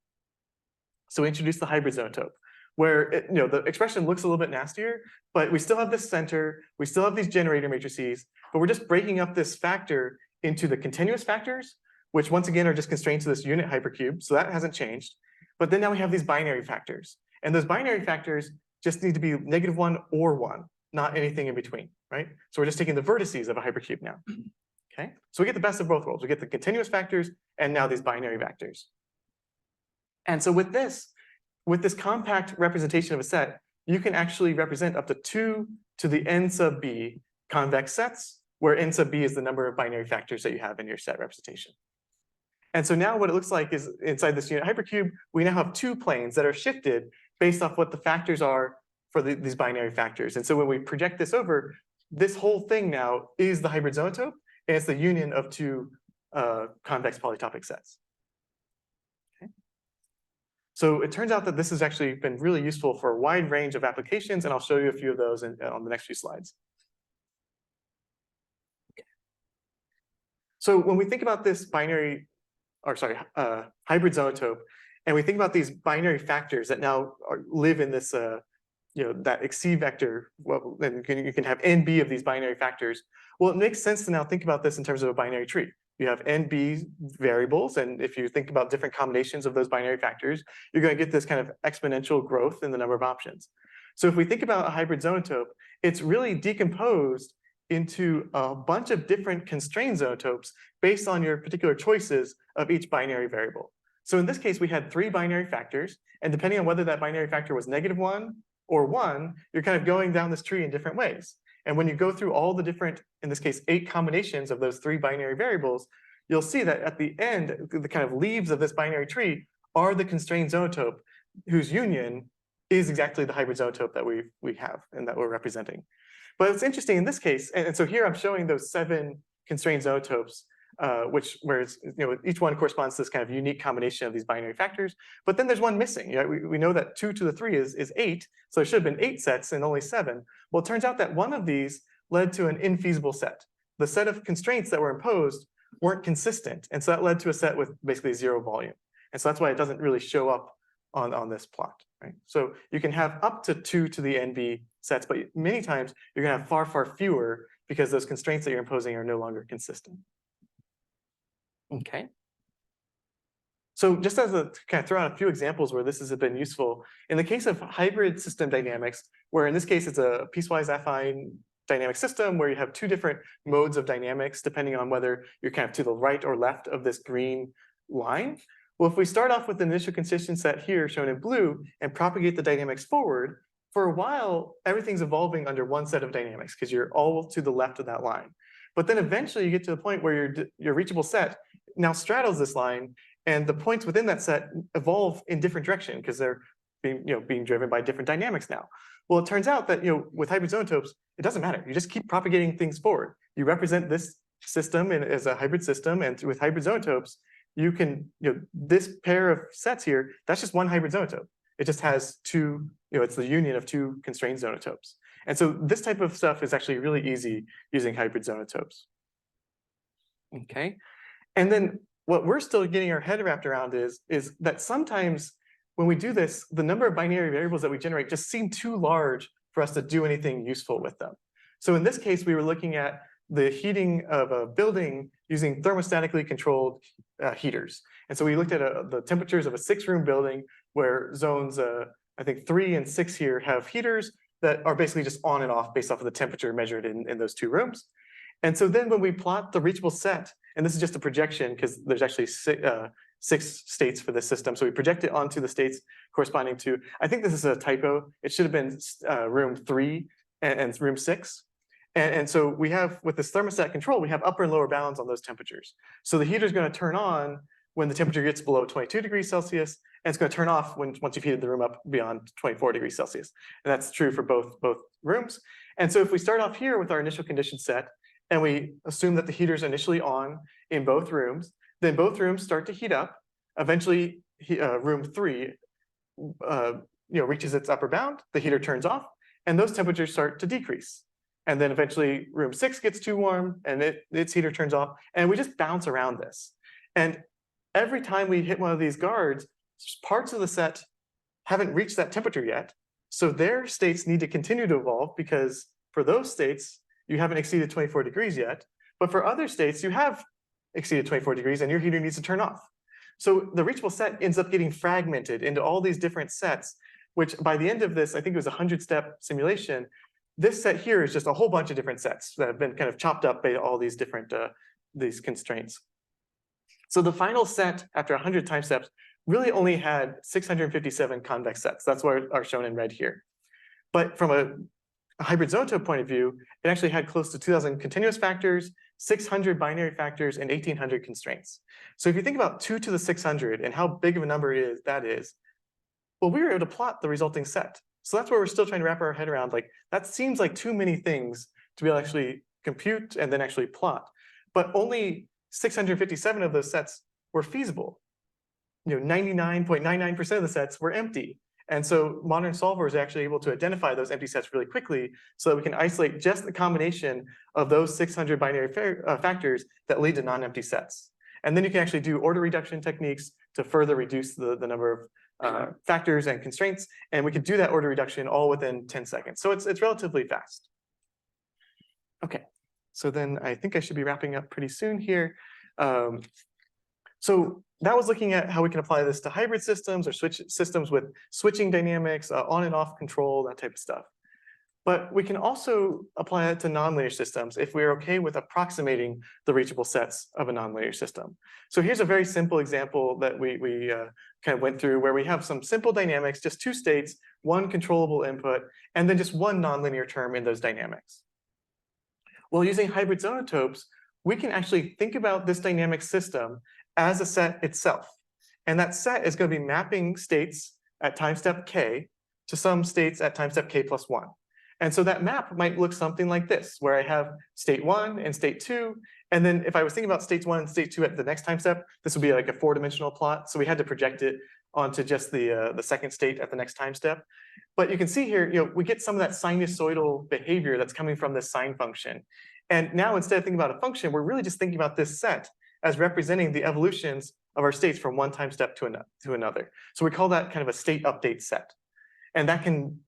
So we introduced the hybrid zonotope, where the expression looks a little bit nastier, but we still have this center, we still have these generator matrices, but we're just breaking up this factor into the continuous factors, which once again are just constrained to this unit hypercube, so that hasn't changed. But then now we have these binary factors, and those binary factors just need to be -1 or 1, not anything in between, right? So we're just taking the vertices of a hypercube now. Okay, so we get the best of both worlds. We get the continuous factors and now these binary vectors. And so with this compact representation of a set, you can actually represent up to 2 to the n sub b convex sets, where n sub b is the number of binary factors that you have in your set representation. And so now what it looks like is inside this unit hypercube, we now have 2 planes that are shifted based off what the factors are for these binary factors. And so when we project this over, this whole thing now is the hybrid zonotope, and it's the union of 2 convex polytopic sets. Okay. So it turns out that this has actually been really useful for a wide range of applications, and I'll show you a few of those on the next few slides. So when we think about this hybrid zonotope, and we think about these binary factors that now live in this, that xc vector, well, then you can have nb of these binary factors. Well, it makes sense to now think about this in terms of a binary tree. You have nb variables, and if you think about different combinations of those binary factors, you're going to get this kind of exponential growth in the number of options. So if we think about a hybrid zonotope, it's really decomposed into a bunch of different constrained zonotopes based on your particular choices of each binary variable. So in this case, we had 3 binary factors, and depending on whether that binary factor was -1 or 1, you're kind of going down this tree in different ways. And when you go through all the different, in this case, 8 combinations of those 3 binary variables, you'll see that at the end, the kind of leaves of this binary tree are the constrained zonotope whose union is exactly the hybrid zonotope that we have and that we're representing. But it's interesting in this case, and so here I'm showing those 7 constrained zonotopes, where each one corresponds to this kind of unique combination of these binary factors. But then there's one missing. We know that 2 to the 3 is 8, so there should have been 8 sets and only 7. Well, it turns out that one of these led to an infeasible set. The set of constraints that were imposed weren't consistent, and so that led to a set with basically 0 volume. And so that's why it doesn't really show up on this plot, right? So you can have up to 2 to the nb sets, but many times you're going to have far, far fewer because those constraints that you're imposing are no longer consistent. Okay. So just as a kind of throw out a few examples where this has been useful, in the case of hybrid system dynamics, where in this case it's a piecewise affine dynamic system where you have 2 different modes of dynamics depending on whether you're kind of to the right or left of this green line. Well, if we start off with the initial constituent set here shown in blue and propagate the dynamics forward, for a while, everything's evolving under one set of dynamics because you're all to the left of that line. But then eventually you get to the point where your reachable set now straddles this line And the points within that set evolve in different direction because they're being driven by different dynamics now. Well, it turns out that with hybrid zonotopes, it doesn't matter. You just keep propagating things forward. You represent this system as a hybrid system, and with hybrid zonotopes, you can this pair of sets here. That's just one hybrid zonotope. It just has two. It's the union of two constrained zonotopes. And so this type of stuff is actually really easy using hybrid zonotopes. Okay, and then what we're still getting our head wrapped around is that sometimes when we do this, the number of binary variables that we generate just seem too large for us to do anything useful with them. So in this case, we were looking at the heating of a building using thermostatically controlled heaters. And so we looked at the temperatures of a 6-room building where zones, I think 3 and 6 here have heaters that are basically just on and off based off of the temperature measured in those 2 rooms. And so then when we plot the reachable set, and this is just a projection because there's actually 6 states for this system. So we project it onto the states corresponding to, I think this is a typo. It should have been room 3 and room 6. And so we have, with this thermostat control, we have upper and lower bounds on those temperatures. So the heater is going to turn on when the temperature gets below 22 degrees Celsius, and it's going to turn off once you've heated the room up beyond 24 degrees Celsius. And that's true for both rooms. And so if we start off here with our initial condition set, and we assume that the heater is initially on in both rooms, then both rooms start to heat up. Eventually, room 3 reaches its upper bound, the heater turns off, and those temperatures start to decrease. And then eventually room 6 gets too warm and its heater turns off, and we just bounce around this. And every time we hit one of these guards, parts of the set haven't reached that temperature yet. So their states need to continue to evolve because for those states, you haven't exceeded 24 degrees yet. But for other states, you have exceeded 24 degrees and your heater needs to turn off. So the reachable set ends up getting fragmented into all these different sets, which by the end of this, I think it was a 100-step simulation. This set here is just a whole bunch of different sets that have been kind of chopped up by all these different these constraints. So the final set after 100 time steps really only had 657 convex sets. That's what are shown in red here. But from a hybrid zonotope point of view, it actually had close to 2,000 continuous factors, 600 binary factors, and 1,800 constraints. So if you think about 2 to the 600 and how big of a number that is, well, we were able to plot the resulting set. So that's where we're still trying to wrap our head around. Like, that seems like too many things to be able to actually compute and then actually plot. But only 657 of those sets were feasible. 99.99% of the sets were empty. And so modern solvers are actually able to identify those empty sets really quickly so that we can isolate just the combination of those 600 binary factors that lead to non-empty sets. And then you can actually do order reduction techniques to further reduce the number of factors and constraints. And we could do that order reduction all within 10 seconds. So it's relatively fast. Okay, so then I think I should be wrapping up pretty soon here. So that was looking at how we can apply this to hybrid systems or systems with switching dynamics, on and off control, that type of stuff. But we can also apply it to nonlinear systems if we're okay with approximating the reachable sets of a nonlinear system. So here's a very simple example that we kind of went through where we have some simple dynamics, just 2 states, 1 controllable input, and then just 1 nonlinear term in those dynamics. Well, using hybrid zonotopes, we can actually think about this dynamic system as a set itself. And that set is going to be mapping states at time step k to some states at time step k plus 1. And so that map might look something like this, where I have state 1 and state 2. And then if I was thinking about states 1 and state 2 at the next time step, this would be like a 4-dimensional plot. So we had to project it onto just the second state at the next time step. But you can see here, we get some of that sinusoidal behavior that's coming from this sine function. And now instead of thinking about a function, we're really just thinking about this set as representing the evolutions of our states from one time step to another. So we call that kind of a state update set. And that can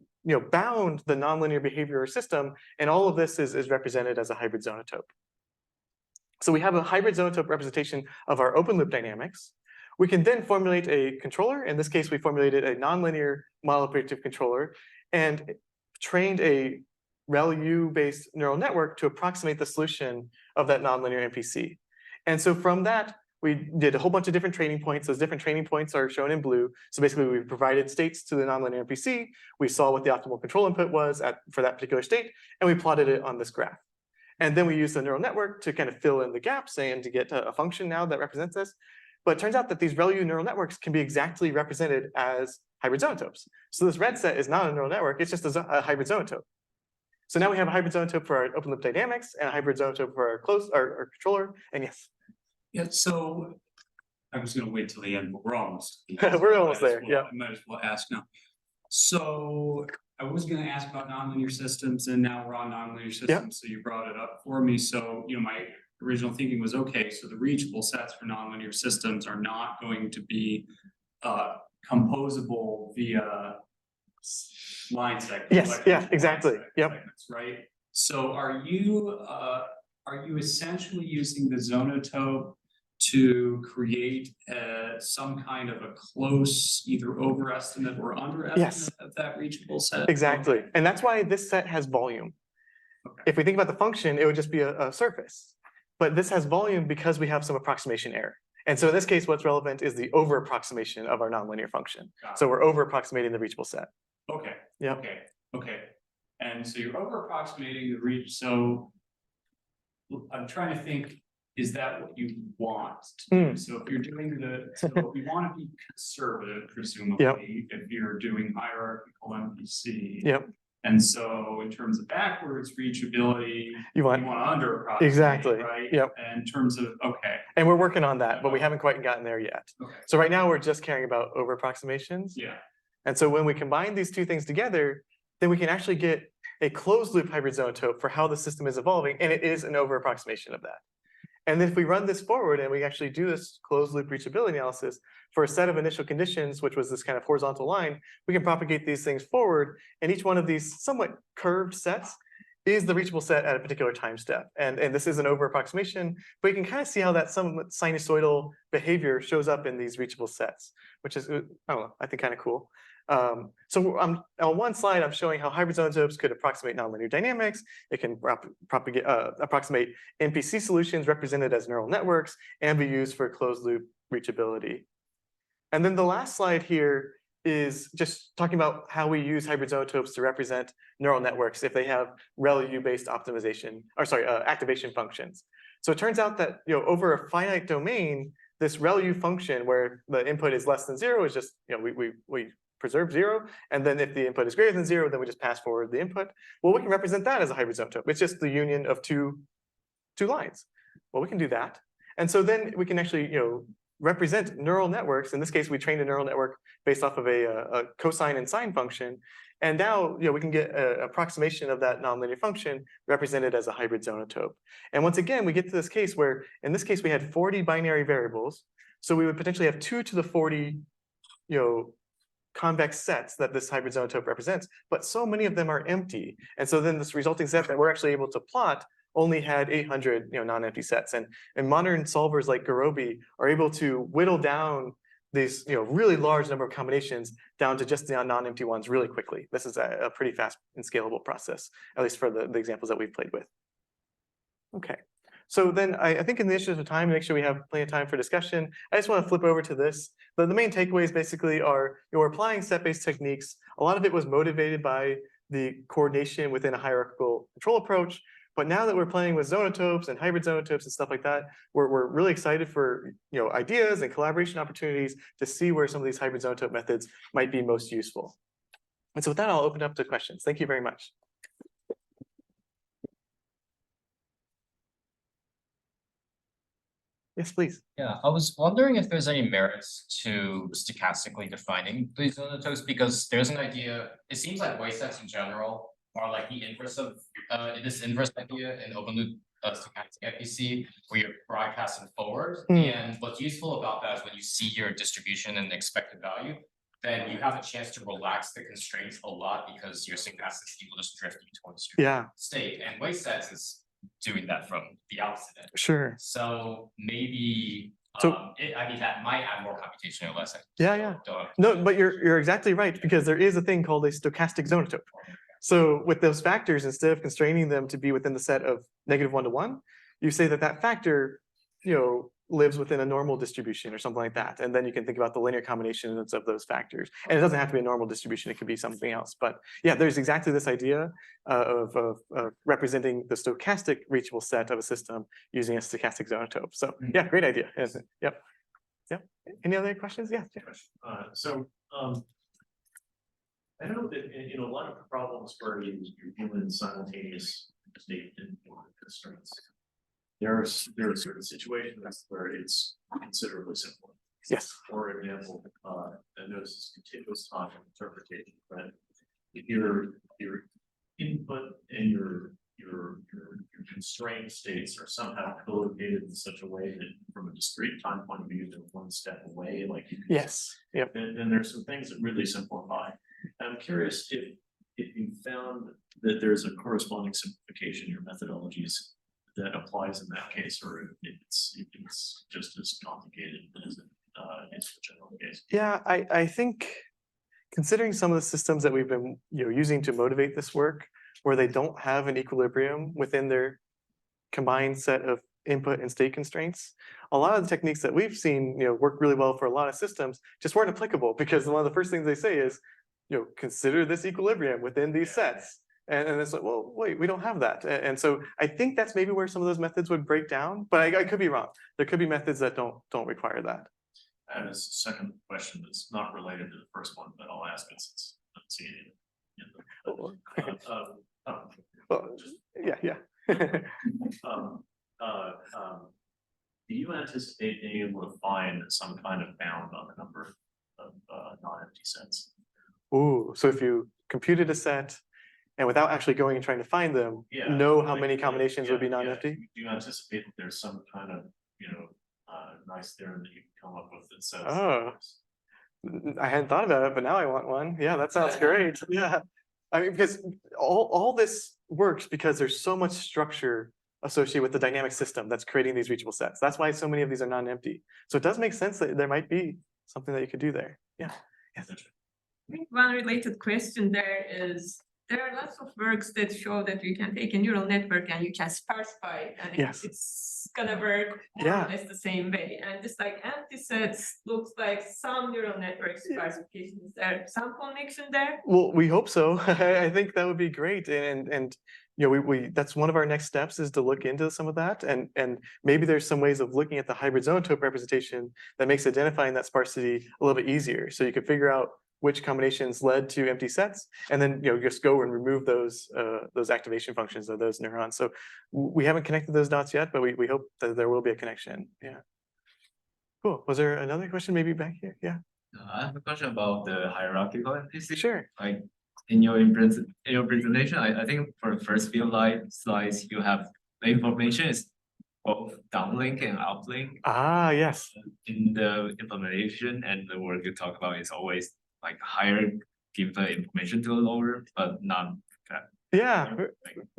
bound the nonlinear behavior system, and all of this is represented as a hybrid zonotope. So we have a hybrid zonotope representation of our open loop dynamics. We can then formulate a controller. In this case, we formulated a nonlinear model predictive controller and trained a ReLU-based neural network to approximate the solution of that nonlinear MPC. And so from that, we did a whole bunch of different training points. Those different training points are shown in blue. So basically, we provided states to the nonlinear MPC. We saw what the optimal control input was for that particular state, and we plotted it on this graph. And then we used the neural network to kind of fill in the gaps and to get a function now that represents this. But it turns out that these ReLU neural networks can be exactly represented as hybrid zonotopes. So this red set is not a neural network, it's just a hybrid zonotope. So now we have a hybrid zonotope for our open loop dynamics and a hybrid zonotope for our controller, and yes. Yeah, so I was gonna wait till the end, but we're almost. We're almost there, yeah. I might as well ask now. So I was gonna ask about nonlinear systems and now we're on nonlinear systems, so you brought it up for me. So, my original thinking was, okay, so the reachable sets for nonlinear systems are not going to be composable via line segments. Yes, like yeah, line exactly, yep. segments, right? So are you essentially using the Zonotope to create some kind of a close either overestimate or underestimate Yes. of that reachable set? Exactly, Okay. and that's why this set has volume. Okay. If we think about the function, it would just be a surface. But this has volume because we have some approximation error. And so in this case, what's relevant is the over approximation of our nonlinear function. Got So it. we're over approximating the reachable set. Okay. Yeah. Okay. And so you're over approximating the reach, so I'm trying to think, is that what you want to do? So if you're doing so you want to be conservative, presumably, if you're doing hierarchical MPC. Yep. And so in terms of backwards reachability, You want to under approximate, exactly. right? Yep. And in terms of, okay. And we're working on that, but we haven't quite gotten there yet. Okay. So right now we're just caring about over approximations. Yeah. And so when we combine these two things together, then we can actually get a closed loop hybrid zonotope for how the system is evolving, and it is an over approximation of that. And then if we run this forward and we actually do this closed loop reachability analysis for a set of initial conditions, which was this kind of horizontal line, we can propagate these things forward, and each one of these somewhat curved sets is the reachable set at a particular time step. And this is an over approximation, but you can kind of see how that somewhat sinusoidal behavior shows up in these reachable sets, which is, I don't know, I think kind of cool. So on one slide, I'm showing how hybrid zonotopes could approximate nonlinear dynamics. It can approximate MPC solutions represented as neural networks and be used for closed loop reachability. And then the last slide here is just talking about how we use hybrid zonotopes to represent neural networks if they have ReLU-based optimization, or sorry, activation functions. So it turns out that over a finite domain, this ReLU function where the input is less than 0 is just we preserve 0, and then if the input is greater than 0, then we just pass forward the input. Well, we can represent that as a hybrid zonotope. It's just the union of two lines. Well, we can do that, and so then we can actually represent neural networks. In this case, we trained a neural network based off of a cosine and sine function, and now we can get an approximation of that nonlinear function represented as a hybrid zonotope. And once again, we get to this case where, in this case, we had 40 binary variables, so we would potentially have 2 to the 40 convex sets that this hybrid zonotope represents, but so many of them are empty. And so then this resulting set that we're actually able to plot only had 800 non-empty sets. And modern solvers like Gurobi are able to whittle down these really large number of combinations down to just the non-empty ones really quickly. This is a pretty fast and scalable process, at least for the examples that we've played with. Okay. So then I think in the interest of time, to make sure we have plenty of time for discussion, I just want to flip over to this. But the main takeaways basically are we're applying set-based techniques. A lot of it was motivated by the coordination within a hierarchical control approach. But now that we're playing with zonotopes and hybrid zonotopes and stuff like that, we're really excited for ideas and collaboration opportunities to see where some of these hybrid zonotope methods might be most useful. And so with that, I'll open up to questions. Thank you very much. Yes, please. Yeah, I was wondering if there's any merits to stochastically defining these zonotopes, because there's an idea, it seems like weight sets in general are like the inverse of this inverse idea in open loop stochastic MPC, where you're broadcasting forward. And what's useful about that is when you see your distribution and expected value, then you have a chance to relax the constraints a lot because your stochasticity will just drift you towards your state. And weight sets is doing that from the opposite end. Sure. So maybe I mean that might add more computation or less. No, but you're exactly right, because there is a thing called a stochastic zonotope. So with those factors, instead of constraining them to be within the set of -1 to 1, you say that factor lives within a normal distribution or something like that. And then you can think about the linear combinations of those factors. And it doesn't have to be a normal distribution, it could be something else. But yeah, there's exactly this idea of representing the stochastic reachable set of a system using a stochastic zonotope. So yeah, great idea. Yep. Yep. Any other questions? Yeah. I know that in a lot of problems where you're given simultaneous state and constraints, there are certain situations where it's considerably simpler. Yes. For example, and notice this continuous time interpretation, right? If your input and your constrained states are somehow co-located in such a way that from a discrete time point of view, they're one step away, like you can Yes. Yep. then there's some things that really simplify. I'm curious if you found that there's a corresponding simplification in your methodologies that applies in that case, or if it's just as complicated as it is the general case. Yeah, I think considering some of the systems that we've been using to motivate this work, where they don't have an equilibrium within their combined set of input and state constraints, a lot of the techniques that we've seen work really well for a lot of systems just weren't applicable, because one of the first things they say is consider this equilibrium within these sets. And it's like, well, wait, we don't have that. And so I think that's maybe where some of those methods would break down, but I could be wrong. There could be methods that don't require that. I have a second question that's not related to the first one, but I'll ask it since I don't see it in the. Well, yeah. Do you anticipate being able to find some kind of bound on the number of non-empty sets? Ooh, so if you computed a set and without actually going and trying to find them, know how many combinations would be non-empty? Do you anticipate that there's some kind of, nice theorem that you can come up with that says? Oh, I hadn't thought about it, but now I want one. Yeah, that sounds great. Yeah. I mean, because all this works because there's so much structure associated with the dynamic system that's creating these reachable sets. That's why so many of these are non-empty. So it does make sense that there might be something that you could do there. Yeah. Yes. I think one related question there is, there are lots of works that show that you can take a neural network and you can sparsify and Yes. it's gonna work more Yeah. or less the same way. And just like empty sets looks like some neural network sparsifcation. Is there some connection there? Well, we hope so. I think that would be great. And we that's one of our next steps, is to look into some of that. And maybe there's some ways of looking at the hybrid zonotope representation that makes identifying that sparsity a little bit easier. So you could figure out which combinations led to empty sets, and then just go and remove those activation functions of those neurons. So we haven't connected those dots yet, but we hope that there will be a connection. Yeah. Cool. Was there another question maybe back here? Yeah. I have a question about the hierarchical MPC. Sure. Like in your presentation, I think for the first few slides, you have the information is both downlink and uplink. Ah, yes. In the implementation and the work you talk about is always like higher, give the information to the lower, but not. Yeah,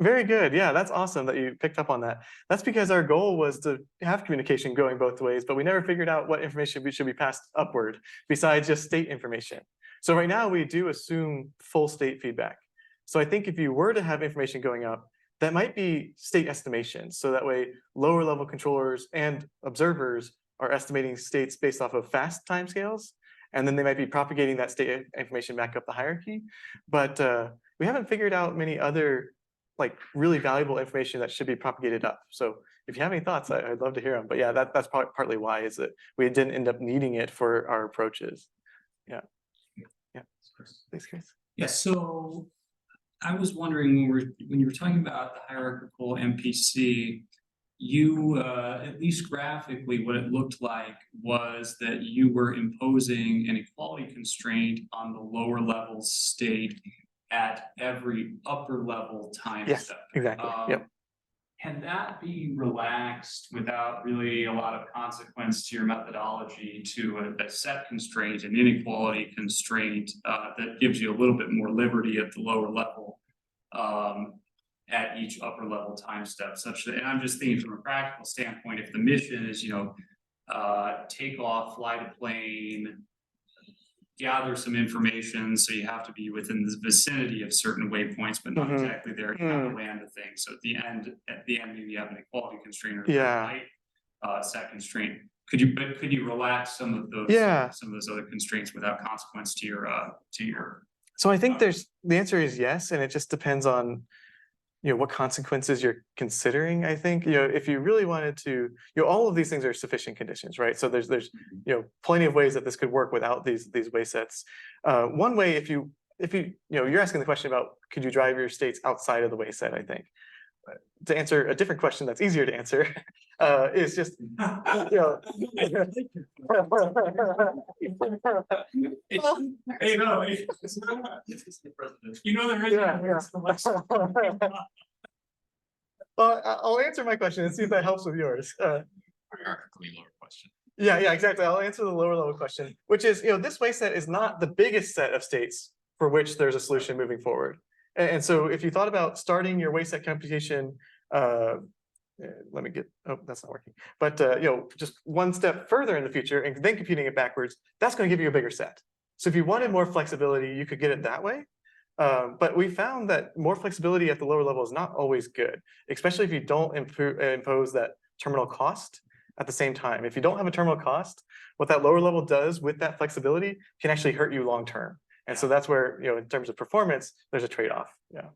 very good. Yeah, that's awesome that you picked up on that. That's because our goal was to have communication going both ways, but we never figured out what information should be passed upward besides just state information. So right now we do assume full state feedback. So I think if you were to have information going up, that might be state estimation. So that way lower level controllers and observers are estimating states based off of fast timescales. And then they might be propagating that state information back up the hierarchy. But we haven't figured out many other like really valuable information that should be propagated up. So if you have any thoughts, I'd love to hear them. But yeah, that's partly why, is that we didn't end up needing it for our approaches. Yeah. Yeah. Thanks, Chris. Yeah, so I was wondering when you were talking about the hierarchical MPC, you, at least graphically, what it looked like was that you were imposing an equality constraint on the lower level state at every upper level time Yes, step. exactly. Yep. Can that be relaxed without really a lot of consequence to your methodology to a set constraint, an inequality constraint that gives you a little bit more liberty at the lower level? At each upper level time step, such that, and I'm just thinking from a practical standpoint, if the mission is, take off, fly the plane, gather some information, so you have to be within the vicinity of certain waypoints, but not exactly there, you have to land the thing. So at the end, maybe you have an equality constraint or height set constraint. Could you relax some of those other constraints without consequence to your So I think the answer is yes, and it just depends on what consequences you're considering, I think. If you really wanted to, all of these things are sufficient conditions, right? So there's plenty of ways that this could work without these way sets. One way, if you're asking the question about could you drive your states outside of the way set, I think. To answer a different question that's easier to answer, is just, Hey, no, you know, there is. Well, I'll answer my question and see if that helps with yours. Hierarchically lower question. Yeah, exactly. I'll answer the lower level question, which is, this way set is not the biggest set of states for which there's a solution moving forward. And so if you thought about starting your way set computation, let me get, oh, that's not working. But just one step further in the future and then computing it backwards, that's going to give you a bigger set. So if you wanted more flexibility, you could get it that way. But we found that more flexibility at the lower level is not always good, especially if you don't impose that terminal cost at the same time. If you don't have a terminal cost, what that lower level does with that flexibility can actually hurt you long term. And so that's where, in terms of performance, there's a trade-off. Yeah.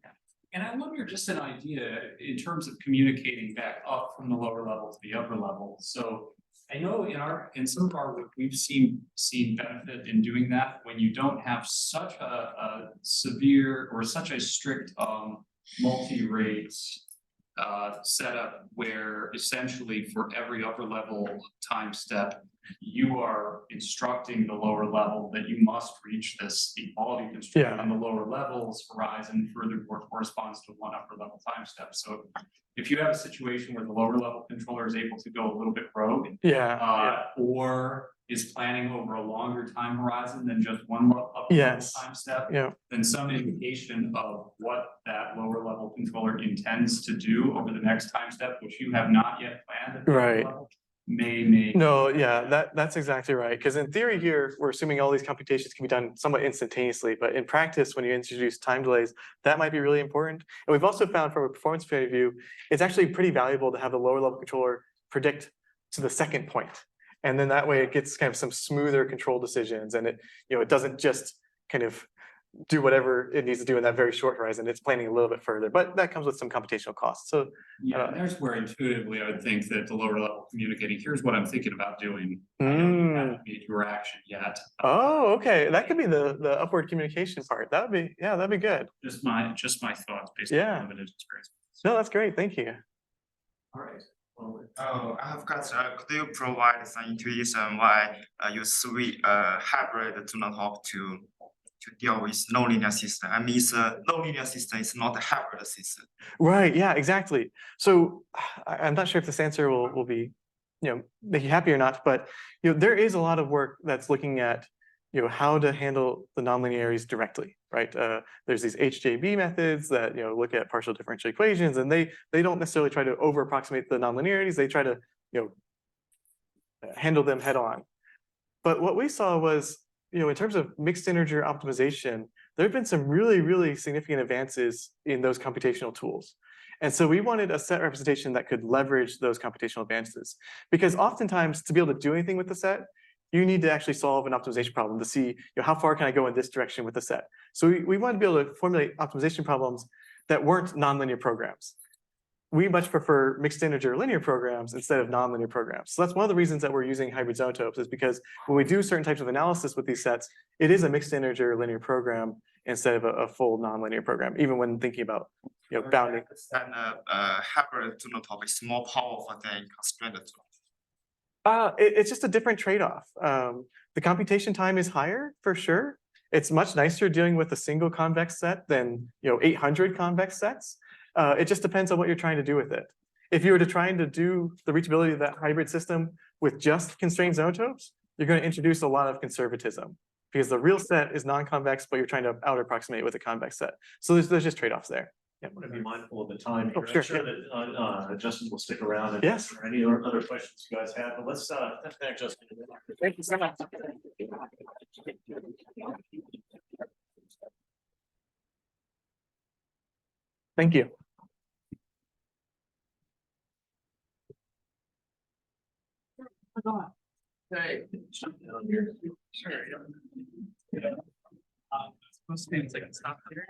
And I wonder just an idea in terms of communicating back up from the lower level to the upper level. So I know in some of our work, we've seen benefit in doing that when you don't have such a severe or such a strict multi-rate setup where essentially for every upper level time step, you are instructing the lower level that you must reach this equality constraint on the lower levels horizon further corresponds to one upper level time step. So if you have a situation where the lower level controller is able to go a little bit rogue, or is planning over a longer time horizon than just one upper level time step, then some indication of what that lower level controller intends to do over the next time step, which you have not yet planned at the upper level, may. No, that's exactly right. Because in theory here, we're assuming all these computations can be done somewhat instantaneously, but in practice, when you introduce time delays, that might be really important. And we've also found from a performance point of view, it's actually pretty valuable to have the lower level controller predict to the second point. And then that way it gets kind of some smoother control decisions, and it doesn't just kind of do whatever it needs to do in that very short horizon. It's planning a little bit further, but that comes with some computational costs. So yeah, there's where intuitively I would think that the lower level communicating, here's what I'm thinking about doing. I know you haven't made your action yet. Oh, okay. That could be the upward communication part. That'd be good. Just my thoughts based on limited experience. No, that's great. Thank you. All right. I have got, could you provide some intuition why you switch hybrid Zonotopes to deal with nonlinear system? I mean, nonlinear system is not a hybrid system. Right. Yeah. Exactly. So I'm not sure if this answer will be, make you happy or not. But there is a lot of work that's looking at how to handle the nonlinearities directly. Right. There's these HJB methods that look at partial differential equations, and they don't necessarily try to over approximate the nonlinearities. They try to handle them head on. But what we saw was, in terms of mixed integer optimization, there have been some really, really significant advances in those computational tools. And so we wanted a set representation that could leverage those computational advances, because oftentimes to be able to do anything with the set, you need to actually solve an optimization problem to see how far can I go in this direction with the set. So we wanted to be able to formulate optimization problems that weren't nonlinear programs. We much prefer mixed integer linear programs instead of nonlinear programs. So that's one of the reasons that we're using hybrid Zonotopes, is because when we do certain types of analysis with these sets, it is a mixed integer linear program instead of a full nonlinear program, even when thinking about bounding. And hybrid Zonotope is more powerful than constrained. It's just a different trade-off. The computation time is higher for sure. It's much nicer dealing with a single convex set than 800 convex sets. It just depends on what you're trying to do with it. If you were trying to do the reachability of that hybrid system with just constrained Zonotopes, you're going to introduce a lot of conservatism, because the real set is non-convex, but you're trying to out approximate with a convex set. So there's just trade-offs there. I want to be mindful of the time. Oh, Here. sure. I'm sure that Justin will stick around and Yes. answer any other questions you guys have. But let's thank Justin. Thank you so much. Thank you. Hey. Sure. Sure. Yeah. Most things I can stop here.